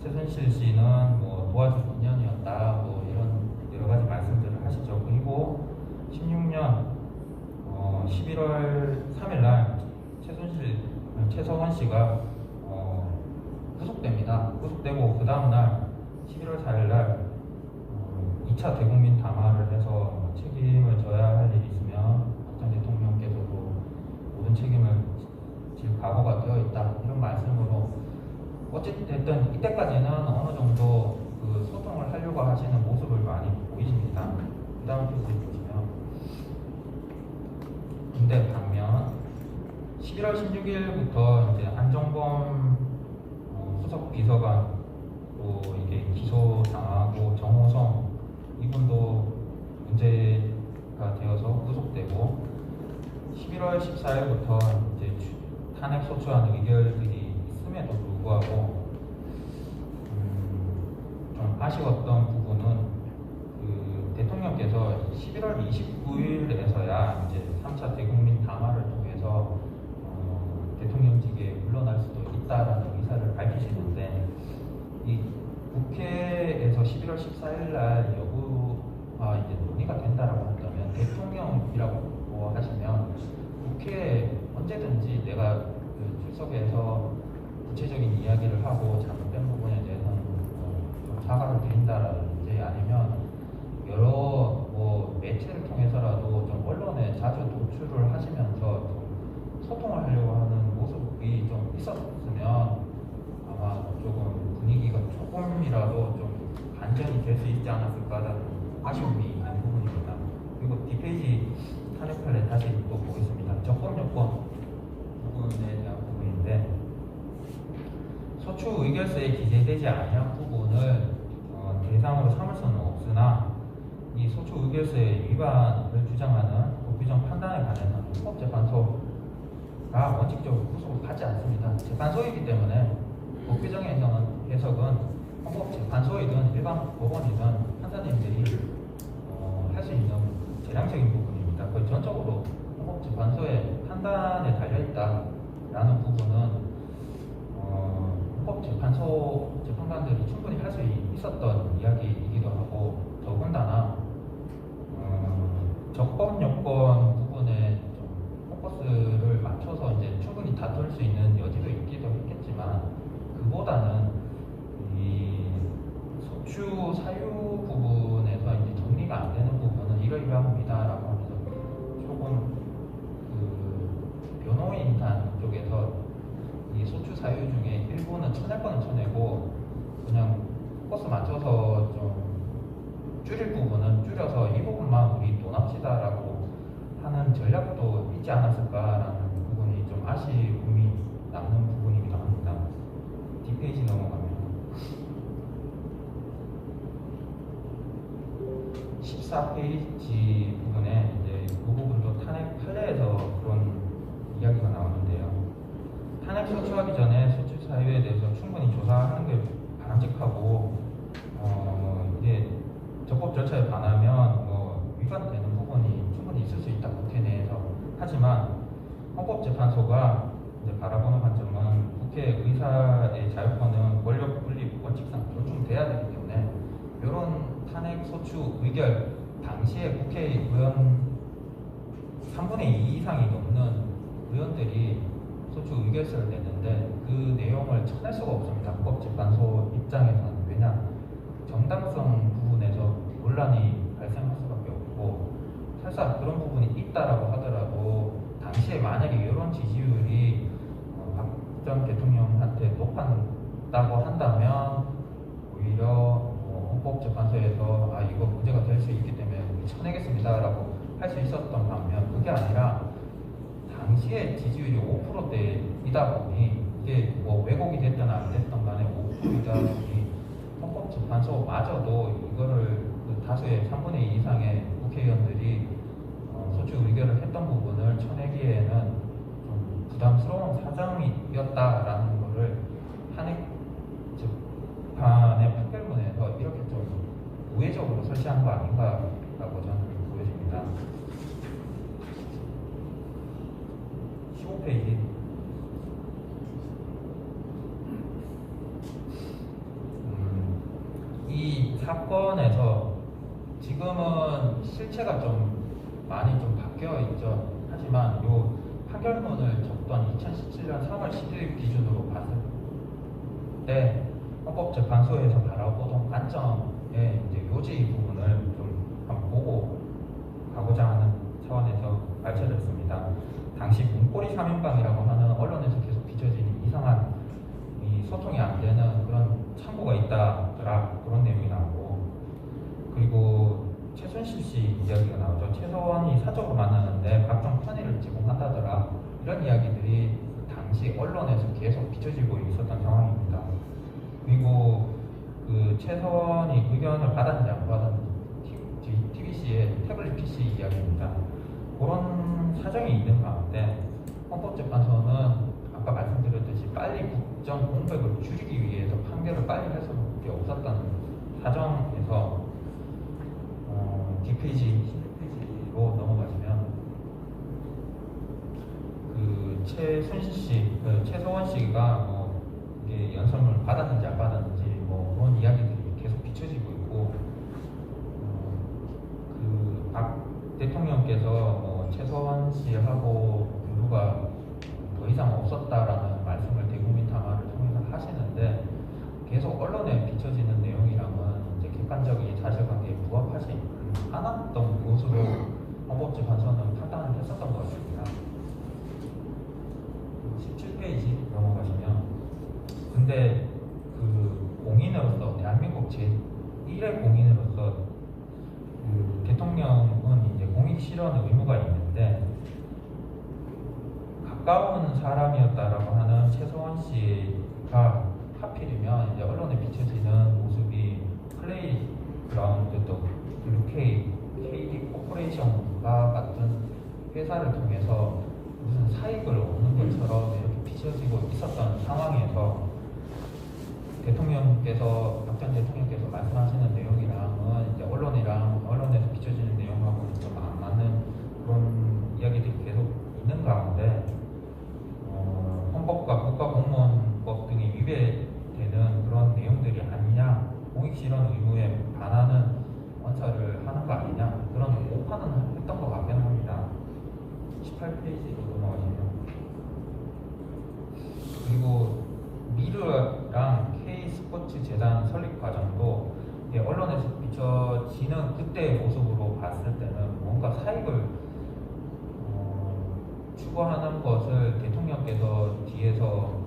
최순실 씨는 뭐 도와줄 인연이었다 뭐 이런 여러 가지 말씀들을 하시죠. 그리고 16년 11월 3일 날 최서원 씨가 구속됩니다. 구속되고 그 다음 날 11월 4일 날 2차 대국민 담화를 해서 책임을 져야 할 일이 있으면 박 전 대통령께서도 모든 책임을 질 각오가 되어 있다 이런 말씀으로 어쨌든 이때까지는 어느 정도 그 소통을 하려고 하시는 모습을 많이 보이십니다. 그 다음 페이지 보시면 근데 반면 11월 16일부터 이제 안종범 수석 비서관 또 이게 기소당하고 정호성 이분도 문제가 되어서 구속되고 11월 14일부터 이제 탄핵 소추안 의결들이 있음에도 불구하고 좀 아쉬웠던 부분은 그 대통령께서 11월 29일에서야 이제 3차 대국민 담화를 통해서 대통령직에 물러날 수도 있다라는 의사를 밝히시는데 이 국회에서 11월 14일 날 여부가 이제 논의가 된다라고 한다면 대통령이라고 하시면 국회에 언제든지 내가 그 출석해서 구체적인 이야기를 하고 잘못된 부분에 대해서는 좀 사과를 드린다라든지 아니면 여러 뭐 매체를 통해서라도 좀 언론에 자주 노출을 하시면서 좀 소통을 하려고 하는 모습이 좀 있었으면 아마 조금 분위기가 조금이라도 좀 반전이 될 수 있지 않았을까라는 아쉬움이 있는 부분입니다. 그리고 뒷페이지 탄핵 판례 다시 또 보겠습니다. 적법 요건 부분에 대한 부분인데 소추 의결서에 기재되지 아니한 부분을 대상으로 삼을 수는 없으나 이 소추 의결서의 위반을 주장하는 법규정 판단에 관해서는 헌법재판소가 원칙적으로 구속을 받지 않습니다. 재판소이기 때문에 법규정의 해석은 헌법재판소이든 일반 법원이든 판사님들이 할 수 있는 재량적인 부분입니다. 거의 전적으로 헌법재판소의 판단에 달려있다라는 부분은 헌법재판소 재판관들이 충분히 할 수 있었던 이야기이기도 하고 더군다나 적법 요건 부분에 좀 포커스를 맞춰서 이제 충분히 다툴 수 있는 여지도 있기도 했겠지만 그보다는 이 소추 사유 부분에서 이제 정리가 안 되는 부분은 이러이러합니다라고 하면서 조금 그 변호인단 쪽에서 이 소추 사유 중에 일부는 쳐낼 거는 쳐내고 그냥 포커스 맞춰서 좀 줄일 부분은 줄여서 이 부분만 우리 논합시다라고 하는 전략도 있지 않았을까라는 부분이 좀 아쉬움이 남는 부분이기도 합니다. 뒷페이지 넘어가면 14페이지 부분에 이제 그 부분도 탄핵 판례에서 그런 이야기가 나오는데요. 탄핵 소추하기 전에 소추 사유에 대해서 충분히 조사하는 게 바람직하고 이게 적법 절차에 반하면 위반되는 부분이 충분히 있을 수 있다 국회 내에서. 하지만 헌법재판소가 이제 바라보는 관점은 국회 의사의 자유권은 권력 분립 원칙상 존중돼야 되기 때문에 이런 탄핵 소추 의결 당시에 국회의원 3분의 2 이상이 넘는 의원들이 소추 의결서를 냈는데 그 내용을 쳐낼 수가 없습니다. 헌법재판소 입장에서는. 왜냐? 정당성 부분에서 논란이 발생할 수밖에 없고 설사 그런 부분이 있다라고 하더라도 당시에 만약에 여론 지지율이 박 전 대통령한테 높았다고 한다면 오히려 헌법재판소에서 이거 문제가 될 수 있기 때문에 우리 쳐내겠습니다라고 할 수 있었던 반면 그게 아니라 당시에 지지율이 5%대이다 보니 이게 뭐 왜곡이 됐든 안 됐든 간에 5%이다 보니 헌법재판소마저도 이거를 그 다수의 3분의 2 이상의 국회의원들이 소추 의결을 했던 부분을 쳐내기에는 좀 부담스러운 사정이었다라는 거를 탄핵 재판의 판결문에서 이렇게 좀 우회적으로 설치한 거 아닌가라고 저는 보여집니다. 15페이지 이 사건에서 지금은 실체가 좀 많이 좀 바뀌어 있죠. 하지만 요 판결문을 적던 2017년 3월 10일 기준으로 봤을 때 헌법재판소에서 바라보던 관점의 이제 요지 부분을 좀 한번 보고 가고자 하는 차원에서 발췌됐습니다. 당시 문고리 3인방이라고 하는 언론에서 계속 비춰지는 이상한 이 소통이 안 되는 그런 창구가 있다더라 그런 내용이 나오고 그리고 최순실 씨 이야기가 나오죠. 최서원이 사적으로 만나는데 각종 편의를 제공한다더라 이런 이야기들이 당시 언론에서 계속 비춰지고 있었던 상황입니다. 그리고 그 최서원이 의견을 받았는지 안 받았는지 TBC의 태블릿 PC 이야기입니다. 그런 사정이 있는 가운데 헌법재판소는 아까 말씀드렸듯이 빨리 국정 공백을 줄이기 위해서 판결을 빨리 할 수밖에 없었던 사정에서 뒷페이지 11페이지로 넘어가시면 그 최순실 씨, 최서원 씨가 뭐 이게 연설문을 받았는지 안 받았는지 뭐 그런 이야기들 최서원 씨하고 교류가 더 이상 없었다라는 말씀을 대국민 담화를 통해서 하시는데 계속 언론에 비춰지는 내용이랑은 이제 객관적인 사실관계에 부합하지 않았던 것으로 헌법재판소는 판단을 했었던 것 같습니다. 17페이지 넘어가시면 근데 그 공인으로서 대한민국 제1의 공인으로서 그 대통령은 이제 공익 실현 의무가 있는데 가까운 사람이었다라고 하는 최서원 씨가 하필이면 이제 언론에 비춰지는 모습이 플레이그라운드 또 블루케이 KD 코퍼레이션과 같은 회사를 통해서 무슨 사익을 얻는 것처럼 이렇게 비춰지고 있었던 상황에서 대통령께서 박 전 대통령께서 말씀하시는 내용이랑은 이제 언론에서 비춰지는 내용하고는 좀 안 맞는 그런 이야기들이 계속 있는 가운데 헌법과 국가공무원법 등이 위배되는 그런 내용들이 아니냐, 공익실현 의무에 반하는 원사를 하는 거 아니냐 그런 오판은 했던 것 같긴 합니다. 18페이지로 넘어가시면 그리고 미르랑 K스포츠 재단 설립 과정도 언론에서 비춰지는 그때의 모습으로 봤을 때는 뭔가 사익을 추구하는 것을 대통령께서 뒤에서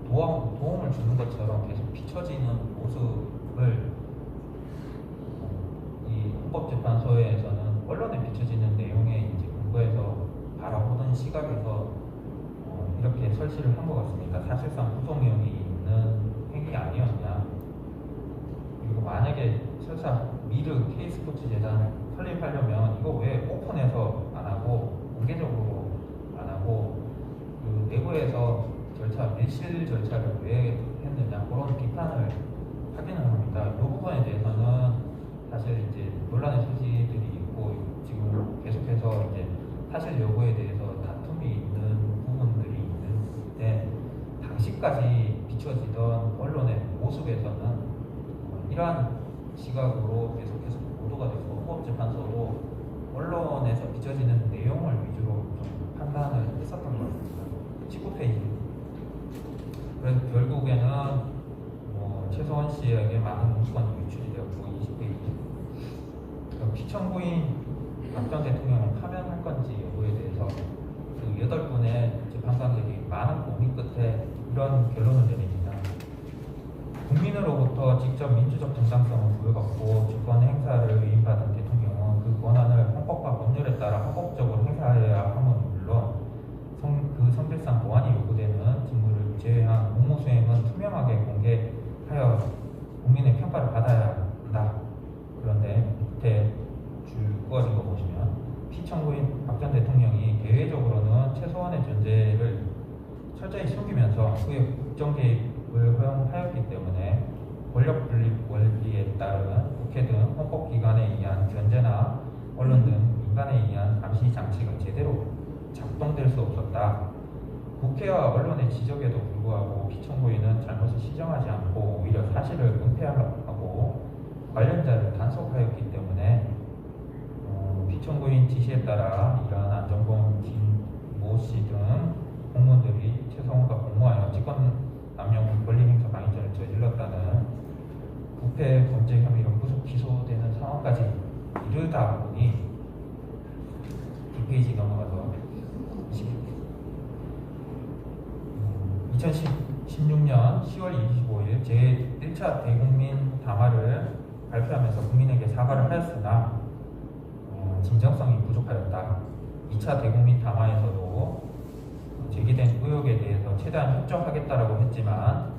도움을 주는 것처럼 계속 비춰지는 모습을 이 헌법재판소에서는 언론에 비춰지는 내용에 이제 근거해서 바라보는 시각에서 이렇게 설치를 한 것 같습니다. 사실상 부동력이 있는 행위 아니었냐. 그리고 만약에 설사 미르 K스포츠 재단 설립하려면 이거 왜 오픈해서 안 하고 공개적으로 안 하고 그 내부에서 밀실 절차를 왜 했느냐 그런 비판을 하기는 합니다. 이 부분에 대해서는 사실 이제 논란의 소지들이 있고 지금 계속해서 이제 사실 여부에 대해서 다툼이 있는 부분들이 있는데 당시까지 비춰지던 언론의 모습에서는 이러한 시각으로 계속해서 보도가 되고 헌법재판소도 언론에서 비춰지는 내용을 위주로 좀 판단을 했었던 것 같습니다. 19페이지. 그래서 결국에는 최서원 씨에게 많은 문건이 유출이 되었고 20페이지. 피청구인 박 전 대통령을 파면할 건지 여부에 대해서 그 8분의 재판관들이 많은 고민 끝에 이런 결론을 내립니다. 국민으로부터 직접 민주적 정당성을 부여받고 주권 행사를 위임받은 대통령은 그 권한을 헌법과 법률에 따라 합법적으로 행사해야 함은 물론 그 성질상 보완이 요구되는 직무를 제외한 공무 수행은 투명하게 공개하여 국민의 평가를 받아야 한다. 그런데 밑에 줄 그어진 거 보시면 피청구인 박 전 대통령이 대외적으로는 최소한의 존재를 철저히 숨기면서 그의 국정 개입을 허용하였기 때문에 권력 분립 원리에 따른 국회 등 헌법기관에 의한 견제나 언론 등 민간에 의한 감시 장치가 제대로 작동될 수 없었다. 국회와 언론의 지적에도 불구하고 피청구인은 잘못을 시정하지 않고 오히려 사실을 은폐하고 관련자를 단속하였기 때문에 피청구인 지시에 따라 이러한 안정범, 김모 씨 등 공무원들이 최성원과 공모하여 직권남용 권리행사 방해죄를 저질렀다는 부패 범죄 혐의로 구속 기소되는 상황까지 이르다 보니 뒷페이지 넘어가서 2016년 10월 25일 제1차 대국민 담화를 발표하면서 국민에게 사과를 하였으나 진정성이 부족하였다. 2차 대국민 담화에서도 제기된 의혹에 대해서 최대한 협조하겠다라고 했지만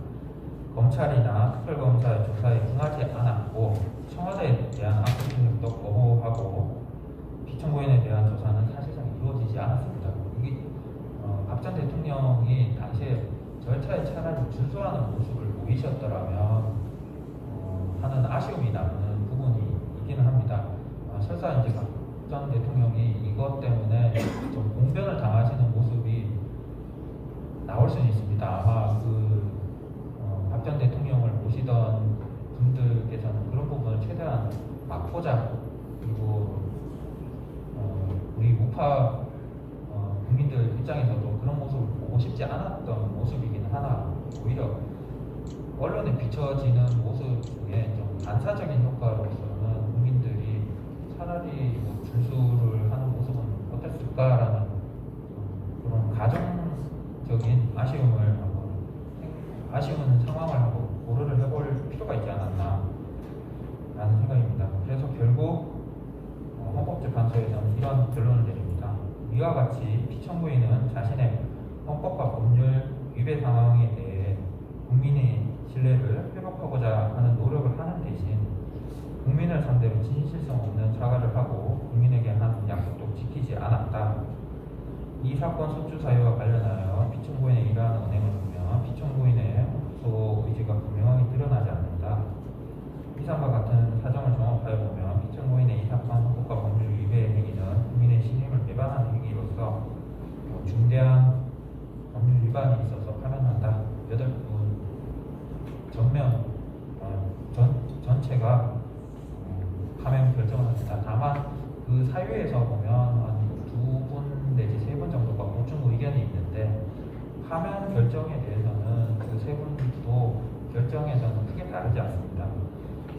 검찰이나 특별검사의 조사에 응하지 않았고 청와대에 대한 압수 능력도 거부하고 피청구인에 대한 조사는 사실상 이루어지지 않았습니다. 이게 박 전 대통령이 당시에 절차에 차라리 준수하는 모습을 보이셨더라면 하는 아쉬움이 남는 부분이 있기는 합니다. 설사 이제 박 전 대통령이 이것 때문에 좀 공변을 당하시는 모습이 나올 수는 있습니다. 아마 박 전 대통령을 모시던 분들께서는 그런 부분을 최대한 막고자 그리고 우리 우파 우파 국민들 입장에서도 그런 모습을 보고 싶지 않았던 모습이긴 하나 오히려 언론에 비춰지는 모습 중에 좀 반사적인 효과로서는 국민들이 차라리 뭐 줄수를 하는 모습은 어땠을까라는 그런 가정적인 아쉬운 상황을 한번 고려를 해볼 필요가 있지 않았나 라는 생각입니다. 그래서 결국 헌법재판소에서는 이런 결론을 내립니다. 이와 같이 피청구인은 자신의 헌법과 법률 위배 상황에 대해 국민의 신뢰를 회복하고자 하는 노력을 하는 대신 국민을 상대로 진실성 없는 사과를 하고 국민에게 한 약속도 지키지 않았다. 이 사건 소추 사유와 관련하여 피청구인의 이러한 언행을 보면 피청구인의 소 의지가 분명하게 드러나지 않는다. 이상과 같은 사정을 종합하여 보면 피청구인의 이 사건 헌법과 법률 위배 행위는 국민의 신임을 배반하는 행위로서 중대한 법률 위반이 있어서 파면한다. 8분 전체가 파면 결정을 합니다. 다만 그 사유에서 보면 한 2분 내지 3분 정도가 보충 의견이 있는데 파면 결정에 대해서는 그 3분도 결정에서는 크게 다르지 않습니다.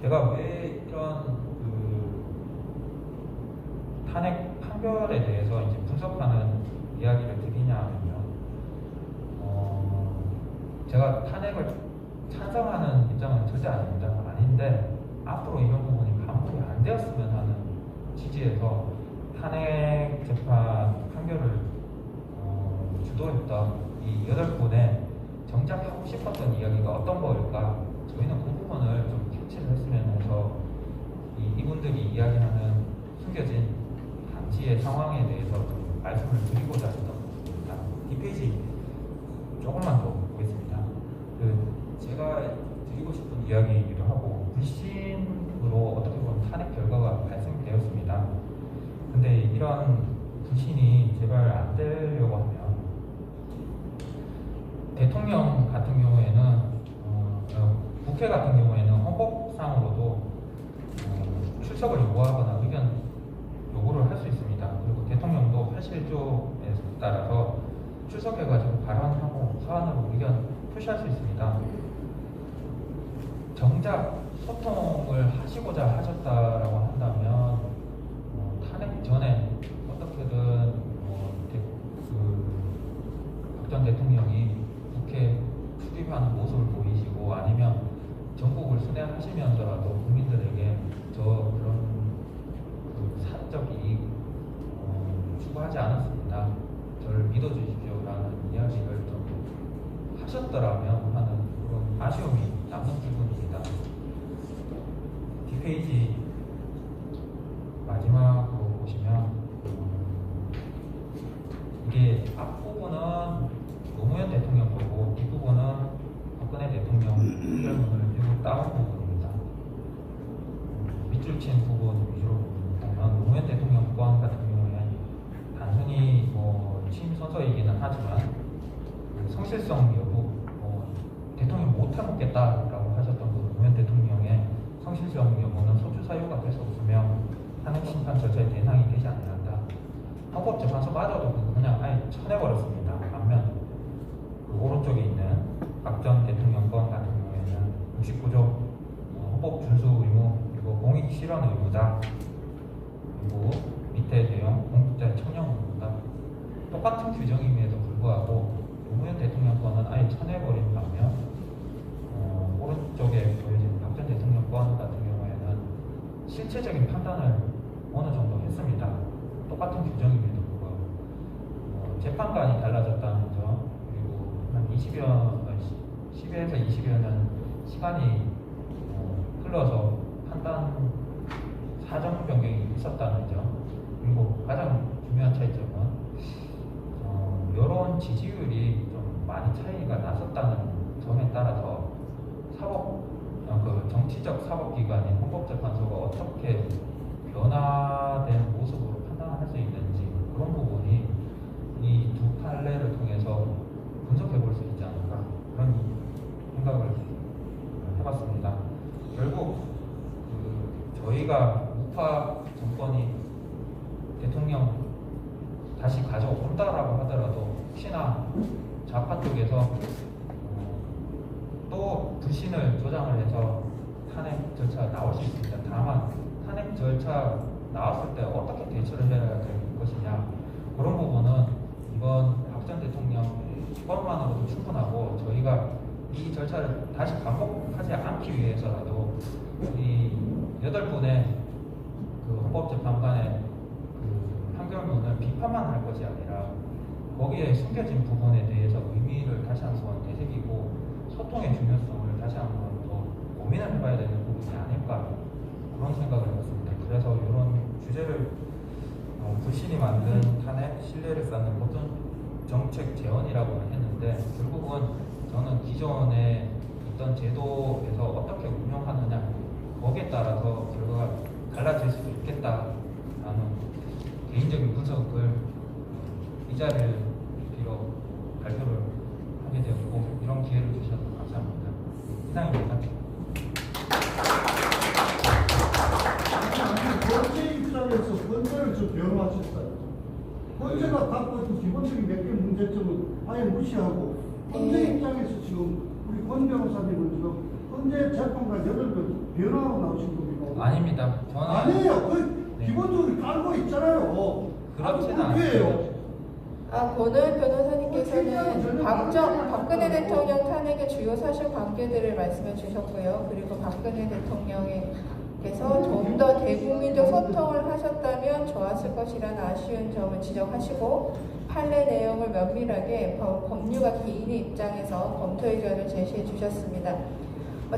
제가 왜 이런 탄핵 판결에 대해서 이제 분석하는 이야기를 드리냐 하면요. 제가 탄핵을 찬성하는 입장은 절대 아닙니다. 아닌데 앞으로 이런 부분이 반복이 안 되었으면 하는 취지에서 탄핵 재판 판결을 주도했던 이 8분의 정작 하고 싶었던 이야기가 어떤 거일까? 저희는 그 부분을 좀 캐치를 했으면 해서 이분들이 이야기하는 숨겨진 당시의 상황에 대해서 좀 말씀을 드리고자 했던 것입니다. 뒷페이지 조금만 더 보겠습니다. 제가 드리고 싶은 이야기이기도 하고 불신으로 어떻게 보면 탄핵 결과가 발생되었습니다. 근데 이런 불신이 제발 안 되려고 하면 대통령 같은 경우에는 국회 같은 경우에는 헌법상으로도 출석을 요구하거나 의견 요구를 할 수 있습니다. 그리고 대통령도 81조에 따라서 출석해가지고 발언하고 사안으로 의견 표시할 수 있습니다. 정작 소통을 하시고자 하셨다라고 한다면 탄핵 전에 어떻게든 박 전 대통령이 국회 출입하는 모습을 보이시고 아니면 전국을 순회하시면서라도 국민들에게 저 그런 사적 이익 추구하지 않았습니다. 저를 믿어주십시오라는 이야기를 좀 하셨더라면 하는 그런 아쉬움이 남는 부분입니다. 뒷페이지 마지막으로 보시면 이게 앞부분은 노무현 대통령 거고 뒷부분은 박근혜 대통령 의견문을 일부 따온 부분입니다. 밑줄 친 부분 위주로 보면 노무현 대통령 건 같은 경우에 단순히 취임 선서이기는 하지만 성실성 여부 대통령 못해먹겠다라고 하셨던 그 노무현 대통령의 성실성 여부는 소추 사유가 될 수 없으며 탄핵 심판 절차의 대상이 되지 않는다. 헌법재판소마저도 그냥 아예 쳐내버렸습니다. 반면 그 오른쪽에 있는 박 전 대통령 건 같은 경우에는 69조 헌법 준수 의무 그리고 공익 실현 의무다. 그리고 밑에 내용 공직자의 청렴 의무다. 똑같은 규정임에도 불구하고 노무현 대통령 건은 아예 쳐내버린 반면 오른쪽에 보여진 박 전 대통령 건 같은 경우에는 실체적인 판단을 어느 정도 했습니다. 똑같은 규정임에도 불구하고 재판관이 달라졌다는 점 그리고 한 10여에서 20여 년 시간이 흘러서 판단 사정 변경이 있었다는 점 그리고 가장 중요한 차이점은 여론 지지율이 좀 많이 차이가 났었다는 점에 따라서 정치적 사법기관인 헌법재판소가 어떻게 변화된 모습으로 판단할 수 있는지 그런 부분이 이 두 판례를 통해서 분석해 볼 수 있지 않을까 그런 생각을 해봤습니다. 결국 저희가 우파 정권이 대통령 다시 가져온다라고 하더라도 혹시나 좌파 쪽에서 또 불신을 조장을 해서 탄핵 절차가 나올 수 있습니다. 다만 탄핵 절차 나왔을 때 어떻게 대처를 해야 될 것이냐, 그런 부분은 이번 박 전 대통령 것만으로도 충분하고, 저희가 이 절차를 다시 반복하지 않기 위해서라도 이 8분의 그 헌법재판관의 그 판결문을 비판만 할 것이 아니라 거기에 숨겨진 부분에 대해서 의미를 다시 한번 되새기고 소통의 중요성을 다시 한번 더 고민을 해봐야 되는 부분이 아닐까, 그런 생각을 해봤습니다. 그래서 이런 주제를 불신이 만든 탄핵, 신뢰를 쌓는 모든 정책 재원이라고는 했는데, 결국은 저는 기존에 있던 제도에서 어떻게 운영하느냐, 거기에 따라서 결과가 달라질 수도 있겠다라는 개인적인 분석을 이 자리를 빌어 발표를 하게 되었고, 이런 기회를 주셔서 감사합니다. 이상입니다. 번째 입장에서 번째를 좀 변화하셨어요. 번째가 갖고 있는 기본적인 몇 개 문제점을 아예 무시하고, 번째 입장에서 지금 우리 권 변호사님은 지금 번째 재판관 8명 변화하고 나오신 겁니까? 아닙니다. 저는 아니에요. 그 기본적으로 깔고 있잖아요. 그렇지는 않아요. 권오현 변호사님께서는 박근혜 대통령 탄핵의 주요 사실관계들을 말씀해 주셨고요. 그리고 박근혜 대통령께서 좀 더 대국민적 소통을 하셨다면 좋았을 것이라는 아쉬운 점을 지적하시고, 판례 내용을 면밀하게 법률가 개인의 입장에서 검토의 조언을 제시해 주셨습니다.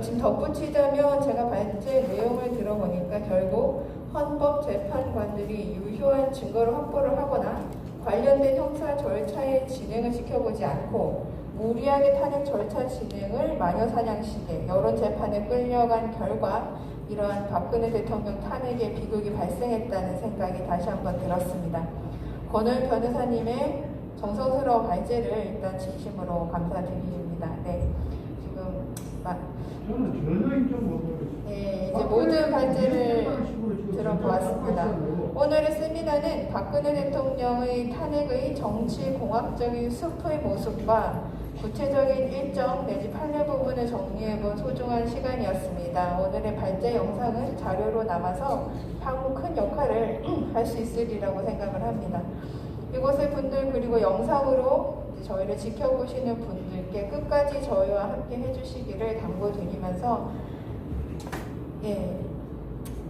지금 덧붙이자면 제가 발제 내용을 들어보니까 결국 헌법재판관들이 유효한 증거를 확보를 하거나 관련된 형사 절차의 진행을 지켜보지 않고 무리하게 탄핵 절차 진행을 마녀사냥식의 여론 재판에 끌려간 결과 이러한 박근혜 대통령 탄핵의 비극이 발생했다는 생각이 다시 한번 들었습니다. 권오현 변호사님의 정성스러운 발제를 일단 진심으로 감사드립니다. 네, 지금 저는 전혀 인정 못하겠어요. 네, 이제 모든 발제를 들어보았습니다. 오늘의 세미나는 박근혜 대통령의 탄핵의 정치공학적인 숲의 모습과 구체적인 일정 내지 판례 부분을 정리해본 소중한 시간이었습니다. 오늘의 발제 영상은 자료로 남아서 향후 큰 역할을 할 수 있으리라고 생각을 합니다. 이곳의 분들 그리고 영상으로 저희를 지켜보시는 분들께 끝까지 저희와 함께 해주시기를 당부드리면서,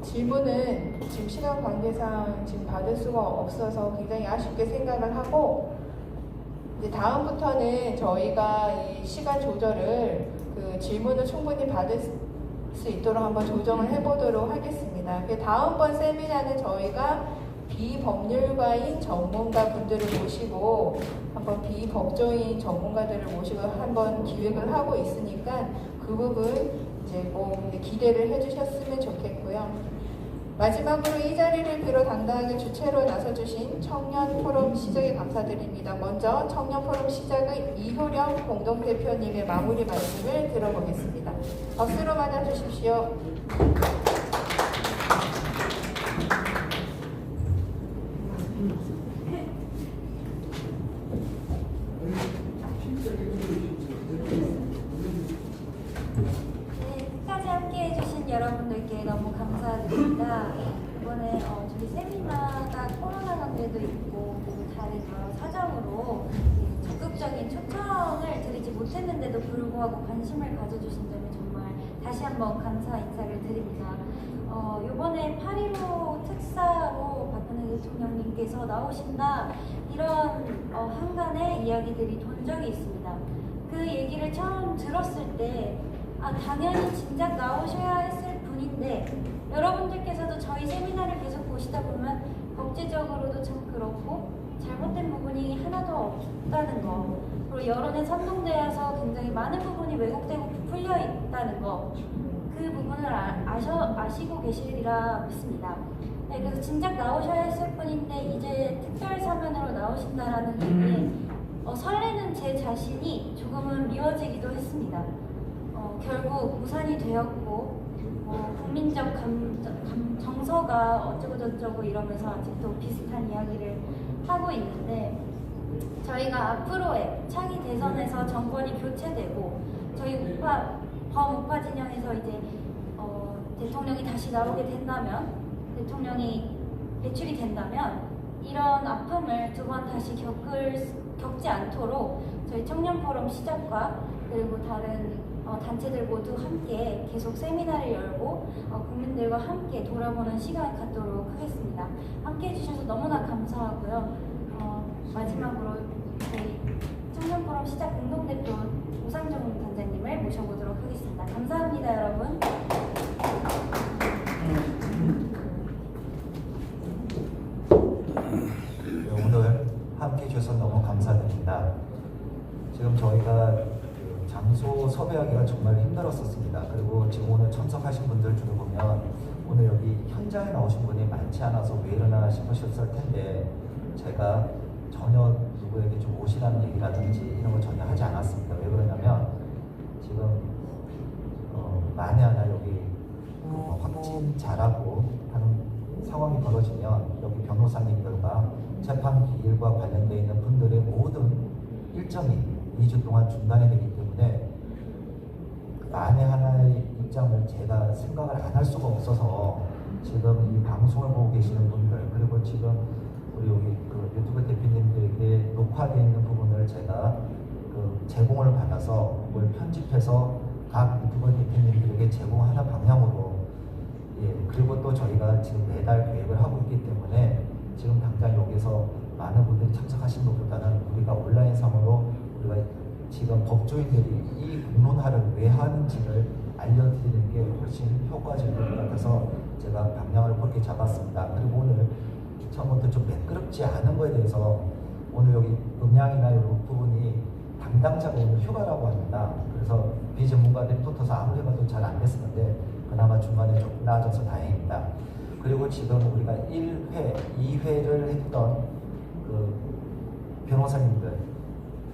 질문은 지금 시간 관계상 지금 받을 수가 없어서 굉장히 아쉽게 생각을 하고, 이제 다음부터는 저희가 이 시간 조절을 질문을 충분히 받을 수 있도록 한번 조정을 해보도록 하겠습니다. 다음번 세미나는 저희가 비법률가인 전문가 분들을 모시고 한번 비법조인 전문가들을 모시고 한번 기획을 하고 있으니까 그 부분 이제 꼭 기대를 해주셨으면 좋겠고요. 마지막으로 이 자리를 빌어 당당하게 주체로 나서주신 청년포럼 시작에 감사드립니다. 먼저 청년포럼 시작의 이효령 공동대표님의 마무리 말씀을 들어보겠습니다. 박수로 맞아주십시오. 끝까지 함께 해주신 여러분들께 너무 감사드립니다. 이번에 저희 세미나가 코로나 관계도 있고 그리고 다른 여러 사정으로 적극적인 초청을 드리지 못했는데도 불구하고 관심을 가져주신 점에 정말 다시 한번 감사 인사를 드립니다. 이번에 8.15 특사로 박근혜 대통령님께서 나오신다, 이런 한간의 이야기들이 돈 적이 있습니다. 그 얘기를 처음 들었을 때 당연히 진작 나오셔야 했을 분인데, 여러분들께서도 저희 세미나를 계속 보시다 보면 법제적으로도 참 그렇고 잘못된 부분이 하나도 없다는 거, 그리고 여론에 선동되어서 굉장히 많은 부분이 왜곡되고 부풀려 있다는 거, 그 부분을 아시고 계시리라 믿습니다. 네, 그래서 진작 나오셔야 했을 분인데 이제 특별 사면으로 나오신다라는 얘기에 설레는 제 자신이 조금은 미워지기도 했습니다. 결국 무산이 되었고 국민적 정서가 어쩌고 저쩌고 이러면서 아직도 비슷한 이야기를 하고 있는데, 저희가 앞으로의 차기 대선에서 정권이 교체되고 저희 범우파 진영에서 이제 대통령이 다시 나오게 된다면, 대통령이 배출이 된다면 이런 아픔을 두 번 다시 겪지 않도록 저희 청년포럼 시작과 그리고 다른 단체들 모두 함께 계속 세미나를 열고 국민들과 함께 돌아보는 시간을 갖도록 하겠습니다. 함께 해주셔서 너무나 감사하고요. 마지막으로 저희 청년포럼 시작 공동대표 오상정 단장님을 모셔보도록 하겠습니다. 감사합니다, 여러분. 오늘 함께 해주셔서 너무 감사드립니다. 지금 저희가 그 장소 섭외하기가 정말 힘들었었습니다. 그리고 지금 오늘 참석하신 분들 중에 보면 오늘 여기 현장에 나오신 분이 많지 않아서 왜 이러나 싶으셨을 텐데, 제가 전혀 누구에게 좀 오시라는 얘기라든지 이런 걸 전혀 하지 않았습니다. 왜 그러냐면 지금 만에 하나 여기 확진 잘하고 하는 상황이 벌어지면 여기 변호사님들과 재판 기일과 관련되어 있는 분들의 모든 일정이 2주 동안 중단이 되기 때문에 만에 하나의 입장을 제가 생각을 안 할 수가 없어서 지금 이 방송을 보고 계시는 분들, 그리고 지금 우리 여기 그 유튜브 대표님들에게 녹화되어 있는 부분을 제가 그 제공을 받아서 그걸 편집해서 각 유튜브 대표님들에게 제공하는 방향으로, 그리고 또 저희가 지금 매달 계획을 하고 있기 때문에 지금 당장 여기서 많은 분들이 참석하신 것보다는 우리가 온라인상으로 우리가 지금 법조인들이 이 공론화를 왜 하는지를 알려드리는 게 훨씬 효과적일 것 같아서 제가 방향을 그렇게 잡았습니다. 그리고 오늘 처음부터 좀 매끄럽지 않은 거에 대해서 오늘 여기 음향이나 이런 부분이 담당자가 오늘 휴가라고 합니다. 그래서 비전문가들이 붙어서 아무리 봐도 잘 안 됐었는데 그나마 중간에 좀 나아져서 다행입니다. 그리고 지금 우리가 1회, 2회를 했던 그 변호사님들,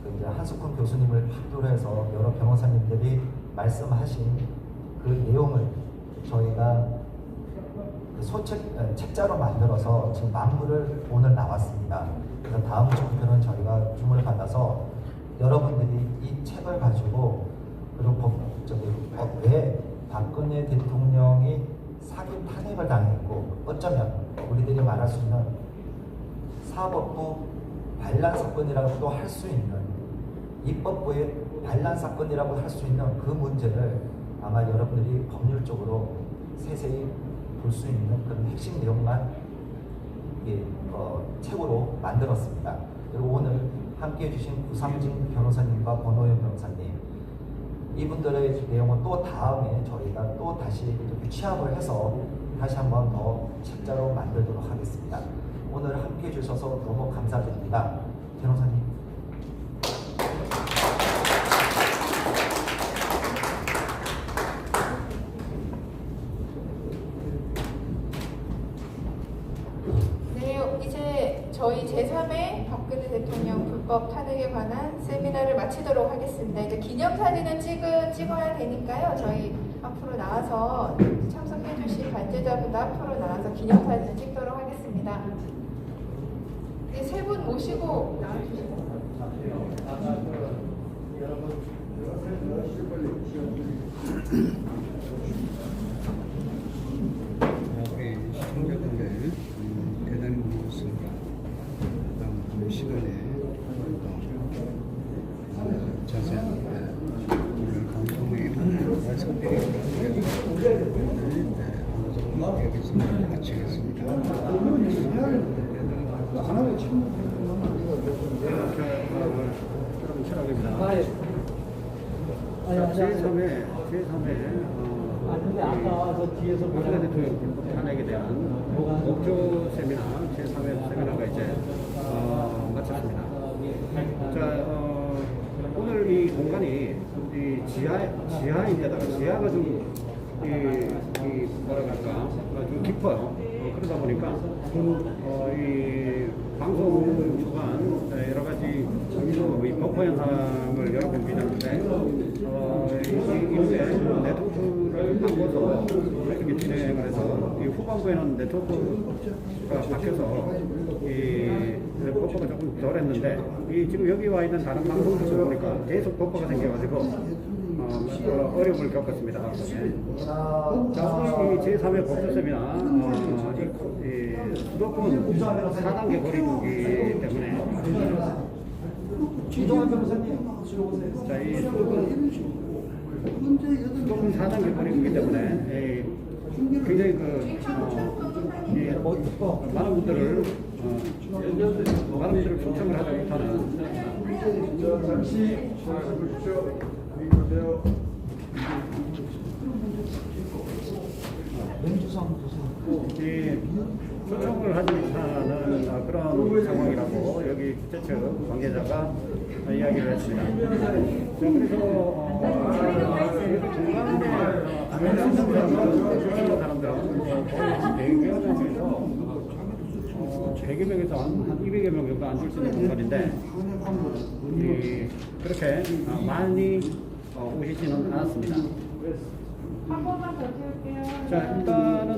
그 이제 한숙훈 교수님을 필두로 해서 여러 변호사님들이 말씀하신 그 내용을 저희가 그 책자로 만들어서 지금 만부를 오늘 나왔습니다. 그래서 다음 주부터는 저희가 주문을 받아서 여러분들이 이 책을 가지고, 그리고 왜 박근혜 대통령이 사기 탄핵을 당했고 어쩌면 우리들이 말할 수 있는 사법부 반란 사건이라고도 할 수 있는, 입법부의 반란 사건이라고 할 수 있는 그 문제를 아마 여러분들이 법률적으로 세세히 볼 수 있는 그런 핵심 내용만 책으로 만들었습니다. 그리고 오늘 함께 해주신 구상진 변호사님과 권호연 변호사님, 이분들의 내용은 또 다음에 저희가 또 다시 이렇게 취합을 해서 다시 한번 더 책자로 만들도록 하겠습니다. 오늘 함께 해주셔서 너무 감사드립니다. 변호사님. 네, 이제 저희 제3회 박근혜 대통령 불법 탄핵에 관한 세미나를 마치도록 하겠습니다. 이제 기념사진은 찍어야 되니까요. 저희 앞으로 나와서 참석해주신 관계자분들 앞으로 나와서 기념사진을 찍도록 하겠습니다. 네, 세 분 모시고 나와주시죠. 시청자분들 대단히 고맙습니다. 다음 시간에 자세한 오늘 방송에 말씀드리도록 하겠습니다. 방송 여기서 마치겠습니다. 하나의 제3회 근데 아까 저 뒤에서 박근혜 대통령 불법 탄핵에 대한 목표 세미나 제3회 세미나가 이제 마쳤습니다. 자, 오늘 이 공간이 이 지하인데다가 지하가 좀 뭐라 그럴까 좀 깊어요. 그러다 보니까 이 방송 주간 여러 가지 이 버퍼 현상을 여러 번 빚었는데 이후에 네트워크를 바꿔서 이렇게 진행을 해서 이 후반부에는 네트워크가 바뀌어서 이 버퍼가 조금 덜했는데 이 지금 여기 와 있는 다른 방송국을 보니까 계속 버퍼가 생겨가지고 어려움을 겪었습니다. 이 제3회 법조 세미나 이 수도권 4단계 거리두기 때문에 자, 이 수도권 4단계 거리두기 때문에 굉장히 많은 분들을 초청을 하지 못하는 잠시 보십시오. 초청을 하지 못하는 그런 상황이라고 여기 국제측 관계자가 이야기를 했습니다. 그래서 중간에 사람들은 거의 100여 명에서 한 200여 명 정도 앉을 수 있는 공간인데 그렇게 많이 오시지는 않았습니다. 한 번만 더 채울게요. 자, 일단은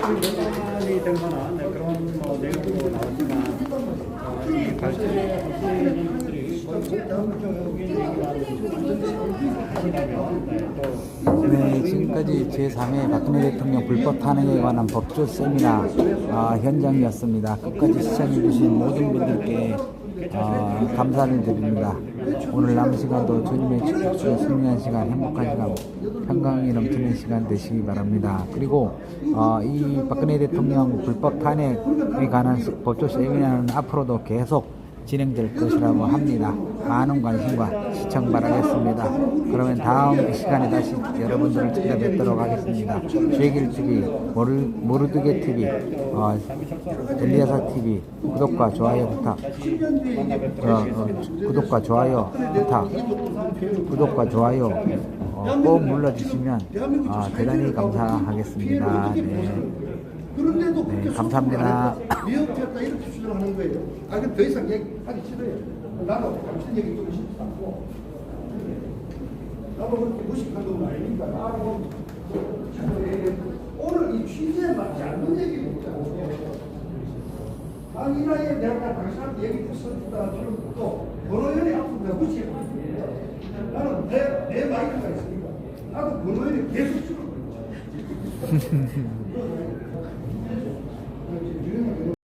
논란이 될 만한 그런 내용으로 나왔지만 이 발전의 선생님들이 네, 지금까지 제3회 박근혜 대통령 불법 탄핵에 관한 법조 세미나 현장이었습니다. 끝까지 시청해주신 모든 분들께 감사를 드립니다. 오늘 남은 시간도 주님의 축복주에 승리한 시간, 행복한 시간, 평강이 넘치는 시간 되시기 바랍니다. 그리고 이 박근혜 대통령 불법 탄핵에 관한 법조 세미나는 앞으로도 계속 진행될 것이라고 합니다. 많은 관심과 시청 바라겠습니다. 그러면 다음 시간에 다시 여러분들을 찾아뵙도록 하겠습니다. 죄길TV, 모르드게TV, 엘리야사TV 구독과 좋아요 부탁, 구독과 좋아요 부탁, 구독과 좋아요 꼭 눌러주시면 대단히 감사하겠습니다. 그런데도 네, 감사합니다. 미흡했다 이렇게 주장하는 거예요. 그럼 더 이상 얘기하기 싫어요. 나도 당신 얘기 듣고 싶지 않고 나도 그렇게 무식한 건 아니니까 오늘 이 취지에 맞지 않는 얘기를 했잖아요. 이 나이에 내가 당신한테 얘기 듣었다 지금 또 번호연이 앞으로 내가 무시해. 나는 내 마이크가 있으니까 나도 번호연이 계속 주는 거예요.